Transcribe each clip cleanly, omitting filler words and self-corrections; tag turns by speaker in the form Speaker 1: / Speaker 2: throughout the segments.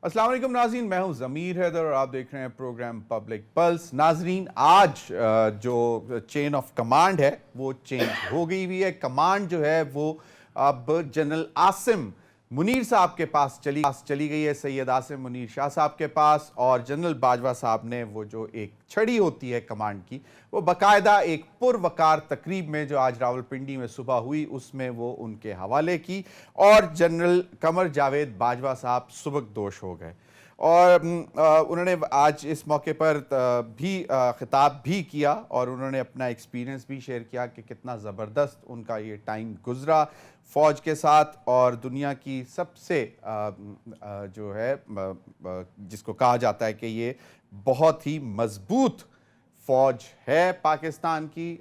Speaker 1: अस्सलाम वालेकुम नाज़रीन, मैं हूं ज़मीर हैदर और आप देख रहे हैं प्रोग्राम पब्लिक पल्स। नाज़रीन, आज जो चेन ऑफ कमांड है वो चेंज हो गई हुई है। कमांड जो है वो अब जनरल आसिम मुनीर साहब के पास चली गई है, सैयद आसिम मुनीर शाह साहब के पास। और जनरल बाजवा साहब ने वो जो एक छड़ी होती है कमांड की, वो बाकायदा एक पुरवकार तकरीब में जो आज रावलपिंडी में सुबह हुई उसमें वो उनके हवाले की, और जनरल कमर जावेद बाजवा साहब सुबकदोश हो गए। और उन्होंने आज इस मौके पर भी खिताब भी किया और उन्होंने अपना एक्सपीरियंस भी शेयर किया कि कितना ज़बरदस्त उनका ये टाइम गुज़रा फ़ौज के साथ। और दुनिया की सबसे जो है जिसको कहा जाता है कि ये बहुत ही मज़बूत फ़ौज है पाकिस्तान की,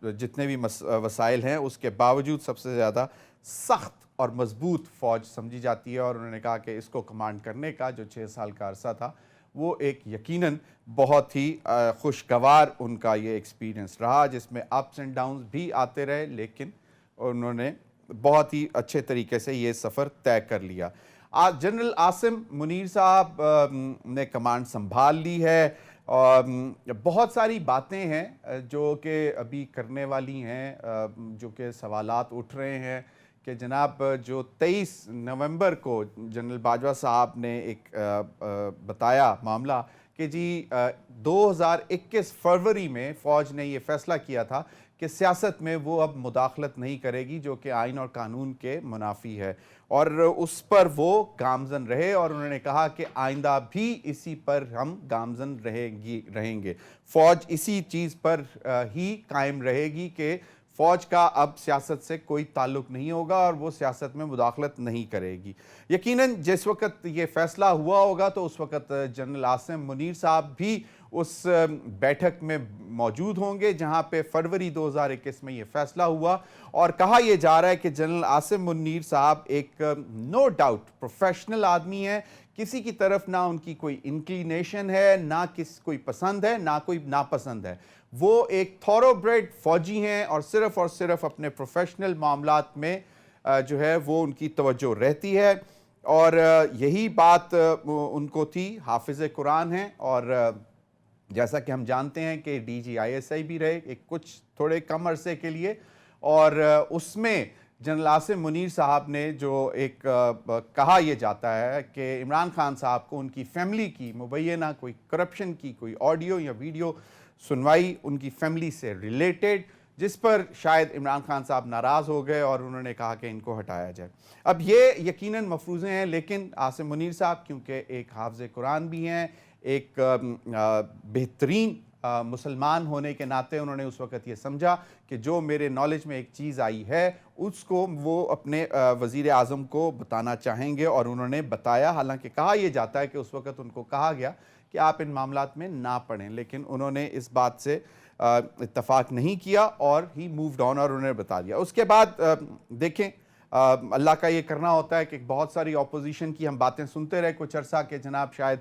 Speaker 1: जितने भी वसाइल हैं उसके बावजूद सबसे ज़्यादा सख्त और मज़बूत फ़ौज समझी जाती है। और उन्होंने कहा कि इसको कमांड करने का जो 6 साल का अरसा था वो एक यकीनन बहुत ही खुशगवार उनका ये एक्सपीरियंस रहा, जिसमें अप्स एंड डाउन्स भी आते रहे, लेकिन उन्होंने बहुत ही अच्छे तरीके से ये सफ़र तय कर लिया। आज जनरल आसिम मुनीर साहब ने कमांड संभाल ली है और बहुत सारी बातें हैं जो कि अभी करने वाली हैं, जो कि सवालात उठ रहे हैं कि जनाब जो 23 नवंबर को जनरल बाजवा साहब ने एक बताया मामला कि जी 2021 फरवरी में फ़ौज ने ये फ़ैसला किया था कि सियासत में वो अब मुदाखलत नहीं करेगी, जो कि आइन और कानून के मुनाफी है, और उस पर वो गामजन रहे। और उन्होंने कहा कि आइंदा भी इसी पर हम गामजन रहेंगे, फ़ौज इसी चीज़ पर ही कायम रहेगी कि फ़ौज का अब सियासत से कोई ताल्लुक़ नहीं होगा और वो सियासत में मुदाखलत नहीं करेगी। यकीनन जिस वक़्त ये फ़ैसला हुआ होगा तो उस वक़्त जनरल आसिम मुनीर साहब भी उस बैठक में मौजूद होंगे जहां पे फरवरी 2021 में ये फ़ैसला हुआ। और कहा यह जा रहा है कि जनरल आसिम मुनीर साहब एक नो डाउट प्रोफेशनल आदमी है, किसी की तरफ ना उनकी कोई इंक्लिनेशन है, ना कोई पसंद है, ना कोई नापसंद है। वो एक थॉरोब्रेड फौजी हैं और सिर्फ अपने प्रोफेशनल मामलात में जो है वो उनकी तवज्जो रहती है। और यही बात उनको थी। हाफिज़ कुरान हैं और जैसा कि हम जानते हैं कि DGISI भी रहे एक कुछ थोड़े कम अरसे के लिए, और उसमें जनरल आसिम मुनीर साहब ने जो एक कहा यह जाता है कि इमरान खान साहब को उनकी फैमिली की मुबैना कोई करप्शन की कोई ऑडियो या वीडियो सुनवाई उनकी फैमिली से रिलेटेड, जिस पर शायद इमरान खान साहब नाराज़ हो गए और उन्होंने कहा कि इनको हटाया जाए। अब ये यकीनन मफरूज़े हैं, लेकिन आसिम मुनीर साहब क्योंकि एक हाफ़िज़ कुरान भी हैं, एक बेहतरीन मुसलमान होने के नाते उन्होंने उस वक़्त ये समझा कि जो मेरे नॉलेज में एक चीज़ आई है उसको वो अपने वज़ीर आज़म को बताना चाहेंगे, और उन्होंने बताया। हालांकि कहा यह जाता है कि उस वक़्त उनको कहा गया कि आप इन मामलात में ना पढ़ें, लेकिन उन्होंने इस बात से इत्तफाक नहीं किया और ही मूव्ड ऑन और उन्होंने बता दिया। उसके बाद देखें, अल्लाह का ये करना होता है कि बहुत सारी अपोजिशन की हम बातें सुनते रहे कुछ अरसा के जनाब शायद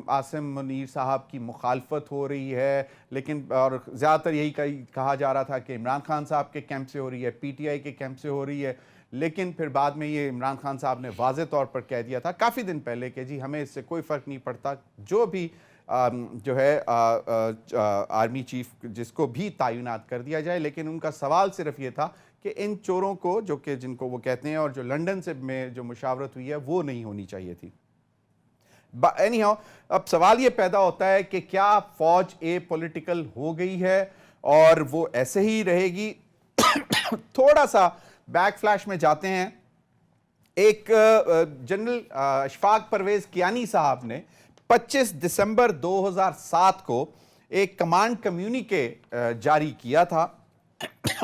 Speaker 1: आसिम मुनीर साहब की मुखालफत हो रही है, लेकिन और ज़्यादातर यही कहा जा रहा था कि इमरान खान साहब के कैंप से हो रही है, PTI के कैंप से हो रही है। लेकिन फिर बाद में ये इमरान खान साहब ने वाज़े तौर पर कह दिया था काफ़ी दिन पहले कि जी हमें इससे कोई फ़र्क नहीं पड़ता, जो भी जो है आर्मी चीफ जिसको भी तैनात कर दिया जाए। लेकिन उनका सवाल सिर्फ ये था कि इन चोरों को जो कि जिनको वो कहते हैं और जो लंदन से में जो मुशावरत हुई है वो नहीं होनी चाहिए थी। एनीहाउ, अब सवाल ये पैदा होता है कि क्या फ़ौज पॉलिटिकल हो गई है और वो ऐसे ही रहेगी। थोड़ा सा बैक फ्लैश में जाते हैं। एक जनरल अशफाक परवेज़ कियानी साहब ने 25 दिसंबर 2007 को एक कमांड कम्युनिके जारी किया था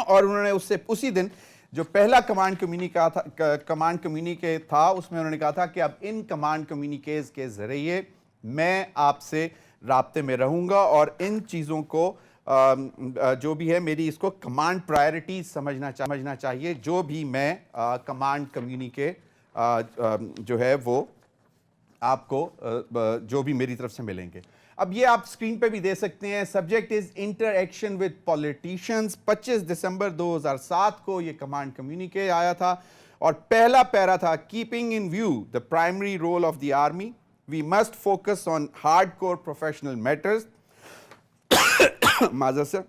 Speaker 1: और उन्होंने उससे उसी दिन जो पहला कमांड कम्युनिके था उसमें उन्होंने कहा था कि अब इन कमांड कम्युनिकेज के ज़रिए मैं आपसे राब्ते में रहूँगा और इन चीज़ों को जो भी है मेरी इसको कमांड प्रायोरिटीज समझना चाहिए, जो भी मैं कमांड कम्युनिके जो है वो आपको जो भी मेरी तरफ से मिलेंगे। अब ये आप स्क्रीन पे भी दे सकते हैं। Subject is interaction with politicians. 25 दिसंबर 2007 को ये कमांड कम्युनिके आया था और पहला पैरा था keeping in view the primary role of the army We must focus on hardcore professional matters. Mazar sir.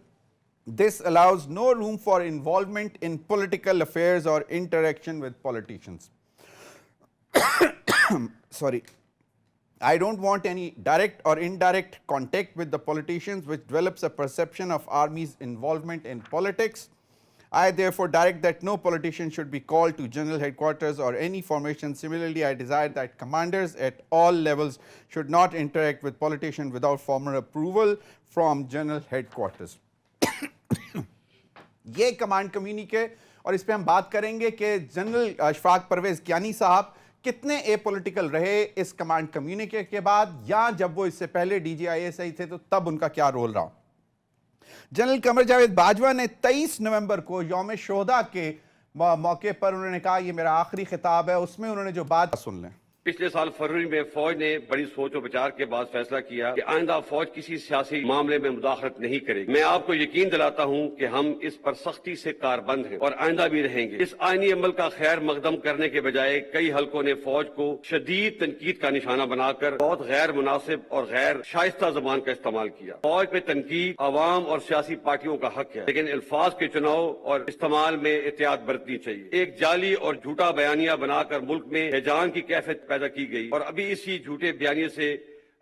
Speaker 1: This allows no room for involvement in political affairs or interaction with politicians. Sorry. I don't want any direct or indirect contact with the politicians, which develops a perception of Army's involvement in politics. I therefore direct that no politician should be called to General Headquarters or any formation. Similarly, I desire that commanders at all levels should not interact with politicians without formal approval from General Headquarters. ये command कम्युनिके और इस पे हम बात करेंगे कि general Ashfaq Parvez Kiani साहब कितने एपॉलिटिकल रहे इस कमांड कम्युनिके के बाद, या जब वो इससे पहले DGISI थे तो तब उनका क्या रोल रहा। जनरल कमर जावेद बाजवा ने 23 नवंबर को यौम शोहदा के मौके पर उन्होंने कहा ये मेरा आखिरी खिताब है, उसमें उन्होंने जो बात सुन लें।
Speaker 2: पिछले साल फरवरी में फौज ने बड़ी सोच और विचार के बाद फैसला किया कि आइंदा फौज किसी सियासी मामले में मुदाखलत नहीं करेगी। मैं आपको यकीन दिलाता हूं कि हम इस पर सख्ती से कारबंद हैं और आइंदा भी रहेंगे। इस आईनी अमल का खैर मकदम करने के बजाय कई हलकों ने फौज को शदीद तनकीद का निशाना बनाकर बहुत गैर मुनासिब और गैर शाइस्ता जबान का इस्तेमाल किया। फौज पे तनकीद अवाम और सियासी पार्टियों का हक है, लेकिन अल्फाज के चुनाव और इस्तेमाल में एहतियात बरतनी चाहिए। एक जाली और झूठा बयानिया बनाकर मुल्क में हैजान की कैफियत पैदा की गई और अभी इसी झूठे बयानिए से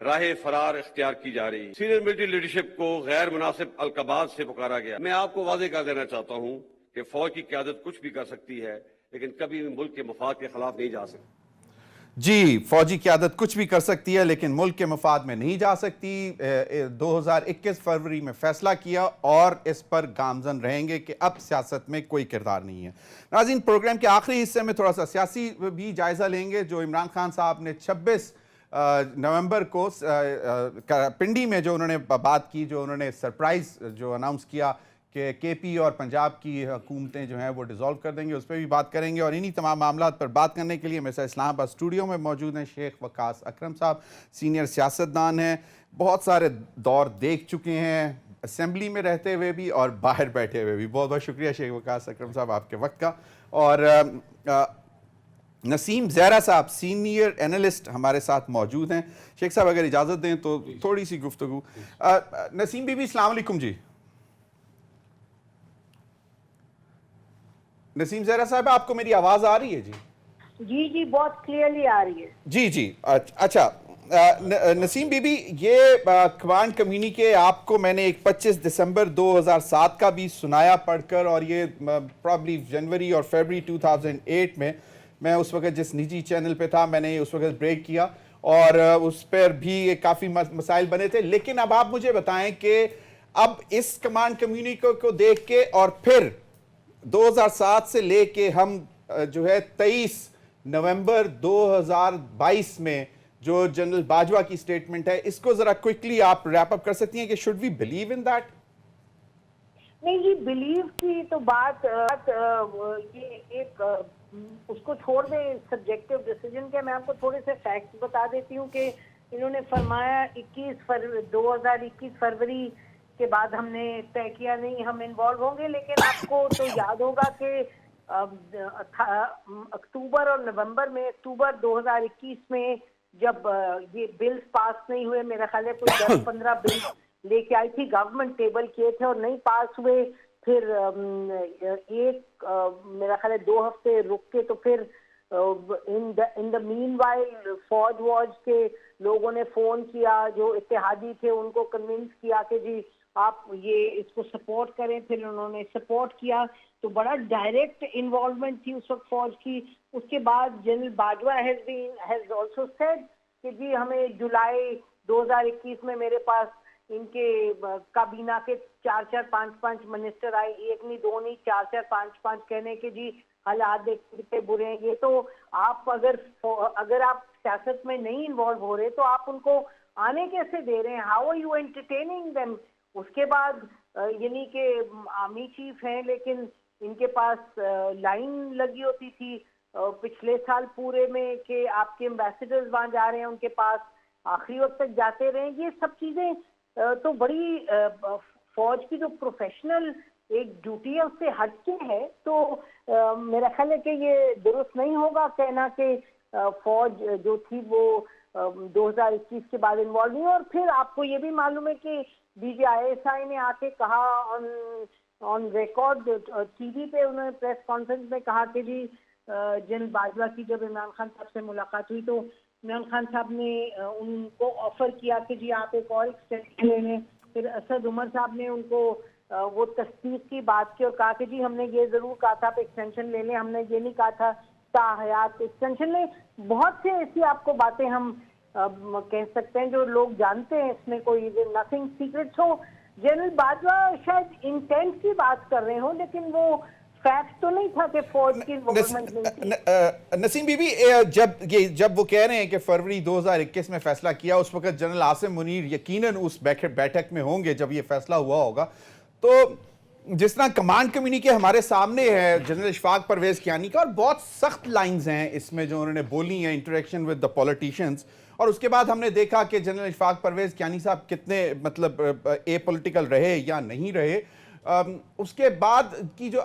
Speaker 2: राह फरार इख्तियार की जा रही है। सीनियर मिलिट्री लीडरशिप को गैर मुनासिब अलकबात से पुकारा गया। मैं आपको वाज़ेह कर देना चाहता हूं कि फौज की क़यादत कुछ भी कर सकती है, लेकिन कभी भी मुल्क के मफाद के खिलाफ नहीं जा सकती।
Speaker 1: जी, फौजी क़यादत कुछ भी कर सकती है लेकिन मुल्क के मफाद में नहीं जा सकती। 2021 फरवरी में फैसला किया और इस पर गामजन रहेंगे कि अब सियासत में कोई किरदार नहीं है। नाज़रीन, प्रोग्राम के आखिरी हिस्से में थोड़ा सा सियासी भी जायज़ा लेंगे। जो इमरान खान साहब ने 26 नवंबर को पिंडी में जो उन्होंने बात की, जो उन्होंने सरप्राइज़ जो अनाउंस किया कि KP और पंजाब की हुकूमतें जो हैं वो डिज़ोल्व कर देंगे, उस पर भी बात करेंगे। और इन्हीं तमाम मामलात पर बात करने के लिए मेरे साथ इस्लामाबाद स्टूडियो में मौजूद हैं शेख वकास अकरम साहब, सीनियर सियासतदान हैं, बहुत सारे दौर देख चुके हैं, असेंबली में रहते हुए भी और बाहर बैठे हुए भी। बहुत बहुत शुक्रिया शेख वकास अकरम साहब आपके वक्त का। और नसीम ज़हरा साहब सीनियर एनालिस्ट हमारे साथ मौजूद हैं। शेख साहब अगर इजाज़त दें तो थोड़ी सी गुफ्तगू। नसीम बीबी, अस्सलाम वालेकुम जी। नसीम ज़हरा साहब, आपको मेरी आवाज़ आ रही है जी?
Speaker 3: जी जी, बहुत क्लियरली आ रही है।
Speaker 1: जी जी, अच्छा। नसीम बीबी, ये कमांड कम्युनिके आपको मैंने एक 25 दिसंबर 2007 का भी सुनाया पढ़कर, और ये प्रॉब्ली जनवरी और फरवरी 2008 में मैं उस वक्त जिस निजी चैनल पे था मैंने उस वक्त ब्रेक किया और उस पर भी काफ़ी मसाइल बने थे। लेकिन अब आप मुझे बताएं कि अब इस कमांड कम्युनिके को देख के और फिर 2007 से लेके हम जो है 23 नवंबर 2022 में जो जनरल बाजवा की स्टेटमेंट है, इसको जरा क्विकली आप रैप अप कर सकती हैं कि should we believe in that?
Speaker 3: नहीं जी, बिलीव की तो बात ये एक उसको छोड़ दें सब्जेक्टिव डिसीजन के। मैं आपको थोड़े से फैक्ट्स बता देती हूँ कि इन्होंने फरमाया 2021 फरवरी के बाद हमने तय किया नहीं हम इन्वॉल्व होंगे। लेकिन आपको तो याद होगा कि अक्टूबर और नवंबर में, अक्टूबर 2021 में जब ये बिल्स पास नहीं हुए, मेरा ख्याल है कुछ 10-15 बिल लेके आई थी गवर्नमेंट, टेबल किए थे और नहीं पास हुए। फिर मेरा ख्याल है 2 हफ्ते रुक के तो फिर इन द मीनवाइल फौज के लोगों ने फोन किया, जो इत्तेहादी थे उनको कन्विंस किया कि जी आप ये इसको सपोर्ट करें। फिर उन्होंने सपोर्ट किया, तो बड़ा डायरेक्ट इन्वॉल्वमेंट थी उस वक्त फौज की। उसके बाद general Bajwa has also said कि जी हमें जुलाई 2021 में मेरे पास इनके काबीना के 4-4, 5-5 मिनिस्टर आए, एक नहीं, दो नहीं, 4-4, 5-5 कहने के जी हालात देखते कितने बुरे हैं। ये तो आप अगर आप सियासत में नहीं इन्वॉल्व हो रहे तो आप उनको आने कैसे दे रहे हैं? How are you entertaining them? उसके बाद यानी कि आर्मी चीफ हैं लेकिन इनके पास लाइन लगी होती थी पिछले साल पूरे में कि आपके एम्बेसडर्स वहाँ जा रहे हैं उनके पास, आखिरी वक्त तक जाते रहे। ये सब चीज़ें तो बड़ी फौज की जो प्रोफेशनल एक ड्यूटी है उससे हटके है। तो मेरा ख्याल है कि ये दुरुस्त नहीं होगा कहना कि फौज जो थी वो 2021 کے بعد انوالو نہیں. اور پھر آپ کو یہ بھی معلوم ہے کہ DGISI نے آ کے کہا آن ریکارڈ ٹی وی پہ, انہوں نے پریس کانفرنس میں کہا کہ جی جنرل باجوہ کی جب عمران خان صاحب سے ملاقات ہوئی تو عمران خان صاحب نے ان کو آفر کیا کہ جی آپ ایک اور ایکسٹینشن لے لیں. پھر اسد عمر صاحب نے ان کو وہ تصدیق کی بات کی اور کہا کہ جی ہم نے یہ ضرور کہا تھا آپ ایکسٹینشن لے لیں, ہم نے یہ نہیں کہا تھا تا حیات ایکسٹینشن لیں. بہت سے ایسی آپ کو باتیں ہم کہہ سکتے ہیں جو لوگ جانتے ہیں, اس میں کوئی نتھنگ سیکرٹ ہو. جنرل باجوہ شاید انٹینٹ کی بات کر رہے ہوں لیکن وہ فیکٹ تو نہیں تھا کہ فوج کی انوالومنٹ نہیں تھی.
Speaker 1: نسیم بی بی, جب وہ کہہ رہے ہیں کہ فروری 2021 میں فیصلہ کیا, اس وقت جنرل عاصم منیر یقیناً اس بیٹھک میں ہوں گے جب یہ فیصلہ ہوا ہوگا. تو جس طرح کمانڈ کمیونیکے ہمارے سامنے ہے جنرل اشفاق پرویز کیانی کا, اور بہت سخت لائنز ہیں اس میں جو انہوں نے بولی ہیں انٹریکشن ود دا پولیٹیشینز, اور اس کے بعد ہم نے دیکھا کہ جنرل اشفاق پرویز کیانی صاحب کتنے مطلب اے پولیٹیکل رہے یا نہیں رہے. اس کے بعد کی جو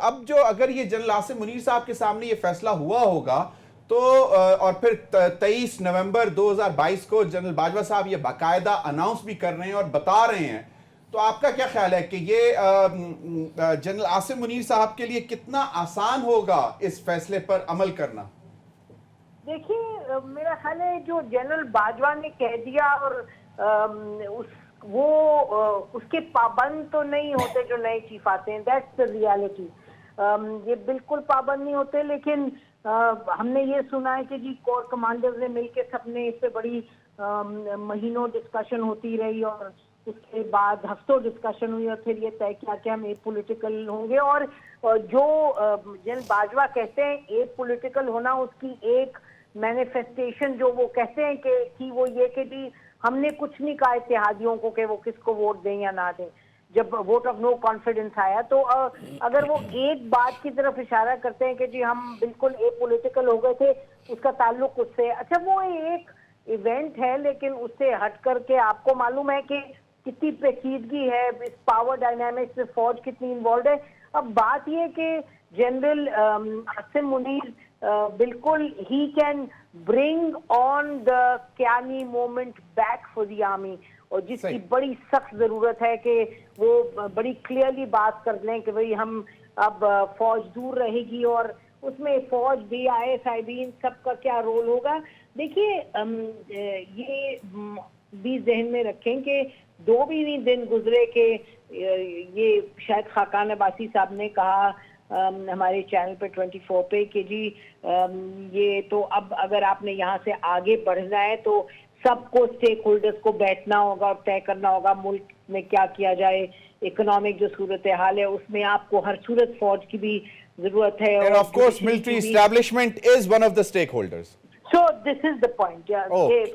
Speaker 1: اگر یہ جنرل عاصم منیر صاحب کے سامنے یہ فیصلہ ہوا ہوگا تو, اور پھر 23 نومبر 2022 کو جنرل باجوہ صاحب یہ باقاعدہ اناؤنس بھی کر رہے ہیں اور بتا رہے ہیں, تو آپ کا کیا خیال ہے کہ یہ جنرل عاصم منیر صاحب کے لیے کتنا آسان ہوگا اس فیصلے پر عمل کرنا؟
Speaker 3: دیکھیے میرا خیال ہے جو جنرل باجوہ نے کہہ دیا اور وہ اس کے پابند تو نہیں ہوتے جو نئے چیف آتے ہیں, دیٹس دا ریالٹی. یہ بالکل پابند نہیں ہوتے, لیکن ہم نے یہ سنا ہے کہ جی کور کمانڈرز نے مل کے سب نے اس پہ بڑی مہینوں ڈسکشن ہوتی رہی اور اس کے بعد ہفتوں ڈسکشن ہوئی اور پھر یہ طے کیا کہ ہم اے پولیٹیکل ہوں گے. اور جو جنرل باجوہ کہتے ہیں اے پولیٹیکل ہونا, اس کی ایک مینیفیسٹیشن جو وہ کہتے ہیں کہ وہ یہ کہ جی ہم نے کچھ نہیں کہا اتحادیوں کو کہ وہ کس کو ووٹ دیں یا نہ دیں. جب ووٹ آف نو کانفیڈنس آیا تو اگر وہ ایک بات کی طرف اشارہ کرتے ہیں کہ جی ہم بالکل اے پولیٹیکل ہو گئے تھے, اس کا تعلق اس سے, اچھا وہ ایک ایونٹ ہے لیکن اس سے ہٹ کر کے آپ کو معلوم ہے کہ کتنی پیچیدگی ہے اس پاور ڈائنامکس میں, فوج کتنی انوالوڈ ہے. اب بات یہ کہ جنرل عاصم منیر بالکل ہی can bring on the Kayani moment back for the army, اور جس کی بڑی سخت ضرورت ہے کہ وہ بڑی کلیئرلی بات کر لیں کہ بھئی ہم اب فوج دور رہے گی اور اس میں فوج DISI بھی سب کا کیا رول ہوگا. دیکھیے یہ بھی ذہن میں رکھیں کہ 2 بھی نہیں دن گزرے کہ یہ شاید خاقان عباسی صاحب نے کہا ہمارے چینل پہ 24 پہ کہ جی یہ تو اب اگر آپ نے یہاں سے آگے بڑھنا ہے تو سب کو سٹیک ہولڈرز کو بیٹھنا ہوگا اور طے کرنا ہوگا ملک میں کیا کیا جائے. اکنامک جو صورتحال ہے اس میں آپ کو ہر صورت فوج کی بھی ضرورت ہے.
Speaker 1: And of course military establishment is one of the stakeholders.
Speaker 3: So this is the point.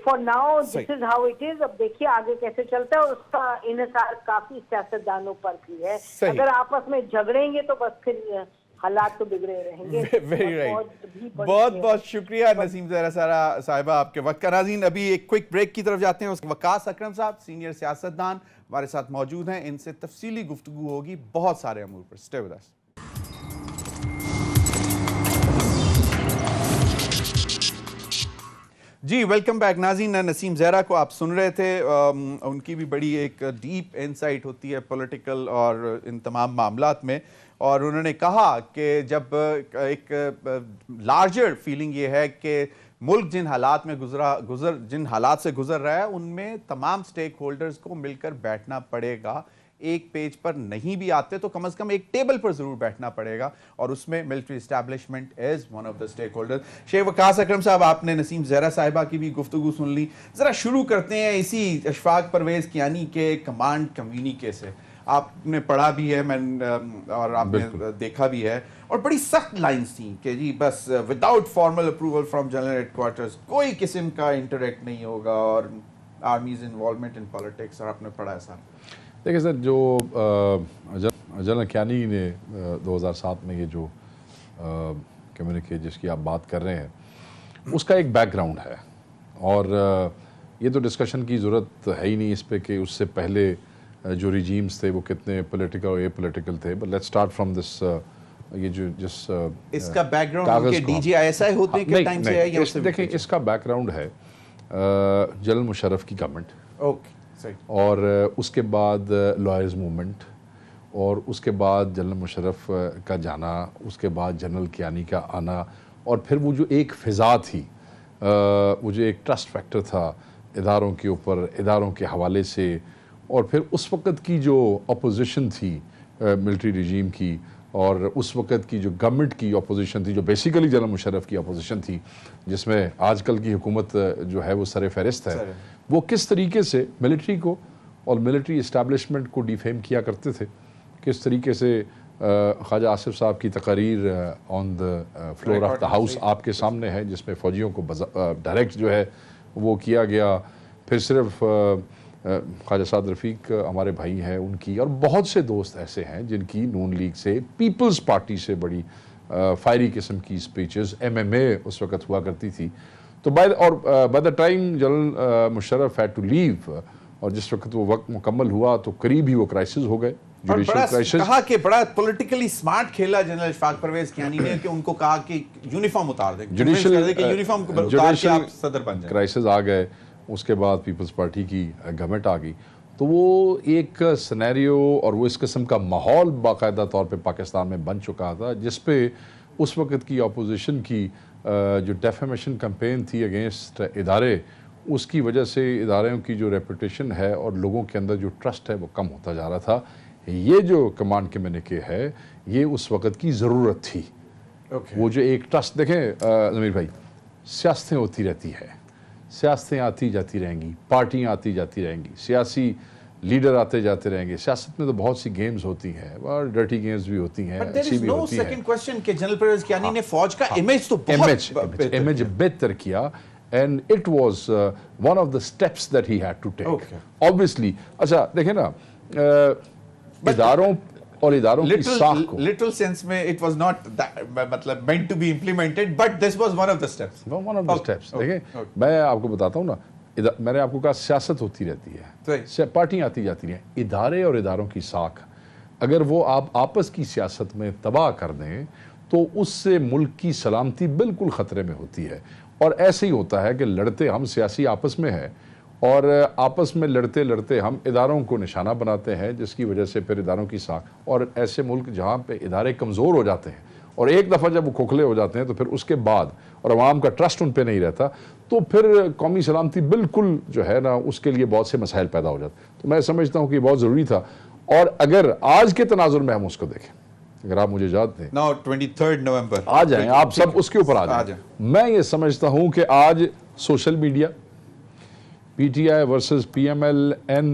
Speaker 3: For now this is how it is. اب دیکھیے آگے کیسے چلتا ہے, اور اس کا انحصار کافی سیاستدانوں پر بھی ہے. اگر آپس میں جھگڑیں گے تو بس پھر حالات تو بگڑے رہیں گے.
Speaker 1: Very right. بہت بہت شکریہ نسیم زہرا صاحبہ آپ کے وقت کا. ناظرین ابھی ایک کوئک بریک کی طرف جاتے ہیں. وقاص اکرم صاحب سینئر سیاستدان ہمارے ساتھ موجود ہیں, ان سے تفصیلی گفتگو ہوگی بہت سارے امور پر. Stay with us. جی ویلکم بیک. ناظرین نسیم زہرا کو آپ سن رہے تھے, ان کی بھی بڑی ایک ڈیپ انسائٹ ہوتی ہے پولیٹیکل اور ان تمام معاملات میں, اور انہوں نے کہا کہ جب ایک لارجر فیلنگ یہ ہے کہ ملک جن حالات میں جن حالات سے گزر رہا ہے ان میں تمام سٹیک ہولڈرز کو مل کر بیٹھنا پڑے گا. ایک پیج پر نہیں بھی آتے تو کم از کم ایک ٹیبل پر ضرور بیٹھنا پڑے گا, اور اس میں military establishment is one of the stake holder. شیخ وقاص اکرم صاحب, آپ نے نسیم زہرا صاحبہ کی بھی گفتگو سن لی. ذرا شروع کرتے ہیں اسی اشفاق پرویز کیانی کے کمانڈ کمیونیکے سے. آپ نے پڑھا بھی ہے اور آپ نے دیکھا بھی ہے, اور بڑی سخت لائنز تھیں کہ جی بس without formal approval from general headquarters کوئی قسم کا انٹریکٹ نہیں ہوگا, اور آرمیز انوالومنٹ ان پالیٹکس, اور آپ نے پڑھا ہے صاحب.
Speaker 4: دیکھیں سر, جو جنرل کیانی نے 2007 میں یہ جو کمیونیکے جس کی آپ بات کر رہے ہیں اس کا ایک بیک گراؤنڈ ہے, اور یہ تو ڈسکشن کی ضرورت ہے ہی نہیں اس پہ کہ اس سے پہلے جو ریجیمز تھے وہ کتنے پولیٹیکل اور اے پولیٹیکل تھے. But let's start from this, یہ جو
Speaker 1: اس کا بیک گراؤنڈ کہ DGISI ہوتے ہیں کہ ٹائم سے ہے,
Speaker 4: دیکھیں اس کا بیک گراؤنڈ ہے जनरल मुशर्रफ की गवर्नमेंट,
Speaker 1: ओके सही,
Speaker 4: और उसके बाद लॉयर्स मूवमेंट, और उसके बाद जनरल मुशर्रफ का जाना, उसके बाद जनरल कियानी का आना, और फिर वो जो एक फ़िज़ा थी, वो जो एक ट्रस्ट फैक्टर था इदारों के ऊपर, इदारों के हवाले से, और फिर उस वक़्त की जो अपोजिशन थी मिलिट्री रजीम की, और उस वक़्त की जो गवर्नमेंट की अपोजिशन थी, जो बेसिकली जनरल मुशर्रफ की अपोजिशन थी, जिसमें आजकल की हुकूमत जो है वो सर फहरिस्त है, वो किस तरीके से मिलिट्री को और मिलिट्री इस्टेब्लिशमेंट को डिफेम किया करते थे, किस तरीके से ख्वाजा आसिफ साहब की तकारीर on the floor of the house आपके सामने है, जिसमें फ़ौजियों को डायरेक्ट जो है वो किया गया। फिर सिर्फ ख्वाजा साद रफ़ीक हमारे भाई हैं उनकी, और बहुत से दोस्त ऐसे हैं जिनकी नून लीग से, पीपल्स पार्टी से बड़ी फायरी किस्म की स्पीचेस, MMA उस वक़्त हुआ करती थी। तो by the time general Musharraf had to leave, और जिस वक्त वो वक्त मुकम्मल हुआ तो करीब ही वो क्राइसिस हो गए,
Speaker 1: और
Speaker 4: जुडिशियल
Speaker 1: बड़ा
Speaker 4: क्राइसिस।
Speaker 1: कहा कि बड़ा पॉलिटिकली स्मार्ट खेला जनरल इशफाक परवेज कियानी ने कि उनको कहा कि यूनिफॉर्म उतार दें,
Speaker 4: जुडिशियल
Speaker 1: कि यूनिफॉर्म उतार के आप सदर बन जाएं।
Speaker 4: क्राइसिस आ गए, उसके बाद पीपल्स पार्टी की गवर्नमेंट आ गई, तो वो एक सिनेरियो और वो इस किस्म का माहौल बाकायदा तौर पे पाकिस्तान में बन चुका था, जिस पे उस वक़्त की अपोजिशन की जो डेफेमेशन कैंपेन थी अगेंस्ट इदारे, उसकी वजह से इदारों की जो रेपुटेशन है और लोगों के अंदर जो ट्रस्ट है वो कम होता जा रहा था। ये जो कमांड कम्युनिके है, ये उस वक़्त की ज़रूरत थी। वो जो एक ट्रस्ट, देखें ज़मीर भाई, सियासतें होती रहती है, सियासतें आती जाती रहेंगी, पार्टियाँ आती जाती रहेंगी, सियासी लीडर आते जाते रहेंगे। सियासत में तो बहुत सी गेम्स होती हैं, और डर्टी गेम्स भी होती हैं,
Speaker 1: But there
Speaker 4: अच्छी
Speaker 1: is
Speaker 4: भी
Speaker 1: no
Speaker 4: होती हैं।
Speaker 1: second question कि जनरल परवेज कियानी ने फौज का इमेज तो बहुत
Speaker 4: इमेज बेहतर किया, and it was one of the steps that he had to take, obviously. अच्छा देखें ना, इदारों और इदारों की साख को
Speaker 1: लिटिल सेंस में इट वाज नॉट मतलब meant to be implemented, but this was one of the steps.
Speaker 4: One of the steps. देखें, मैं आपको बताता हूँ ना, मैंने आपको कहा सियासत होती रहती है, पार्टियाँ आती जाती हैं, इदारे और इदारों की साख अगर वो आप आपस की सियासत में तबाह कर दें तो उससे मुल्क की सलामती बिल्कुल ख़तरे में होती है। और ऐसे ही होता है कि लड़ते हम सियासी आपस में हैं, और आपस में लड़ते लड़ते हम इदारों को निशाना बनाते हैं, जिसकी वजह से फिर इदारों की साख, और ऐसे मुल्क जहाँ पे इदारे कमज़ोर हो जाते हैं और एक दफ़ा जब वो खोखले हो जाते हैं तो फिर उसके बाद और अवाम का ट्रस्ट उन पे नहीं रहता, तो फिर कौमी सलामती बिल्कुल जो है ना, उसके लिए बहुत से मसाइल पैदा हो जाते। तो मैं समझता हूँ कि बहुत ज़रूरी था। और अगर आज के तनाजुर में हम उसको देखें, अगर आप मुझे याद दें,
Speaker 1: Now 23 नवंबर
Speaker 4: आ जाएं आप सब उसके ऊपर आ जाएं। मैं ये समझता हूँ कि आज social media, PTI versus PMLN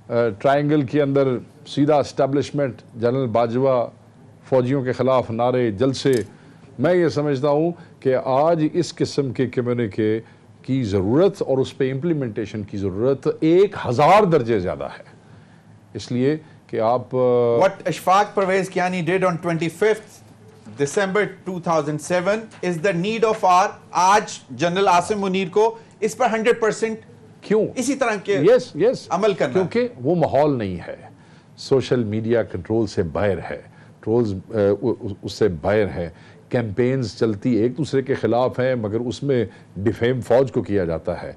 Speaker 4: triangle के अंदर सीधा एस्टेब्लिशमेंट, जनरल बाजवा, फ़ौजियों के ख़िलाफ़ नारे, जलसे, मैं ये समझता हूँ कि आज इस किस्म के कम्युनिके की ज़रूरत और उस पर इम्प्लीमेंटेशन की ज़रूरत 1000 दर्जे ज़्यादा है। इसलिए कि आप
Speaker 1: What Ishfaq Parvez Kiani did on 25th December 2007 is the need of our, आज जनरल आसिम मुनीर को इस पर 100%
Speaker 4: क्यों
Speaker 1: इसी तरह के
Speaker 4: यस
Speaker 1: अमल करना,
Speaker 4: क्योंकि वो माहौल नहीं है, सोशल मीडिया कंट्रोल से बाहर है, ट्रोल्स उससे बाहर है, कैंपेन्स चलती एक दूसरे के ख़िलाफ़ हैं, मगर उसमें डिफेम फ़ौज को किया जाता है।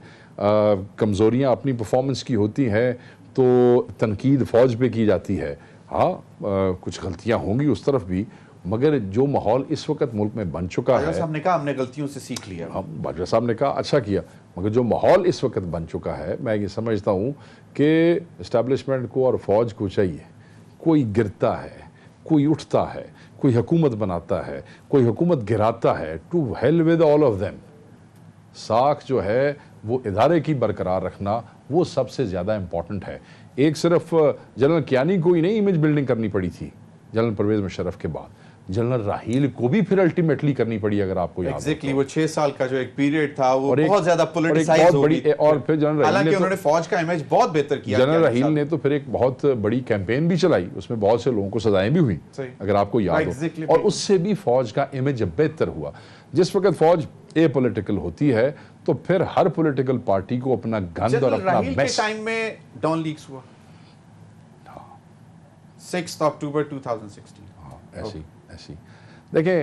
Speaker 4: कमज़ोरियाँ अपनी परफॉर्मेंस की होती हैं तो तनकीद फ़ौज पे की जाती है। हाँ, कुछ गलतियाँ होंगी उस तरफ भी, मगर जो माहौल इस वक्त मुल्क में बन चुका है,
Speaker 1: साहब ने कहा हमने गलतियों से सीख लिया।
Speaker 4: हम बाजवा साहब ने कहा अच्छा किया, मगर जो माहौल इस वक्त बन चुका है, मैं ये समझता हूँ कि इस्टेब्लिशमेंट को और फ़ौज को चाहिए, कोई गिरता है, कोई उठता है, कोई हुकूमत बनाता है, कोई हुकूमत गिराता है, to hell with all of them. साख जो है वो इदारे की बरकरार रखना वो सबसे ज़्यादा इम्पॉर्टेंट है। एक सिर्फ जनरल कियानी को ही नहीं इमेज बिल्डिंग करनी पड़ी थी जनरल परवेज़ मुशर्रफ के बाद, जनरल राहील को भी फिर अल्टीमेटली करनी पड़ी, अगर आपको याद
Speaker 1: एग्जैक्टली वो 6 साल का जो एक पीरियड था वो
Speaker 4: और
Speaker 1: बहुत ज्यादा पॉलिटिसाइज हो गई।
Speaker 4: और फिर जनरल
Speaker 1: हालांकि उन्होंने फौज का इमेज बहुत बेहतर किया।
Speaker 4: जनरल राहील ने तो फिर एक बहुत बड़ी कैंपेन भी चलाई, उसमें बहुत से लोगों को सजाएं भी हुई, अगर आपको याद हो, और उससे भी फौज का इमेज बेहतर हुआ। जिस वक्त फौज ए पॉलिटिकल होती है तो फिर हर पॉलिटिकल पार्टी को अपना गंद और अपना
Speaker 1: मैस टाइम में डॉन लीक्स हुआ 6 अक्टूबर 2016।
Speaker 4: ऐसी देखें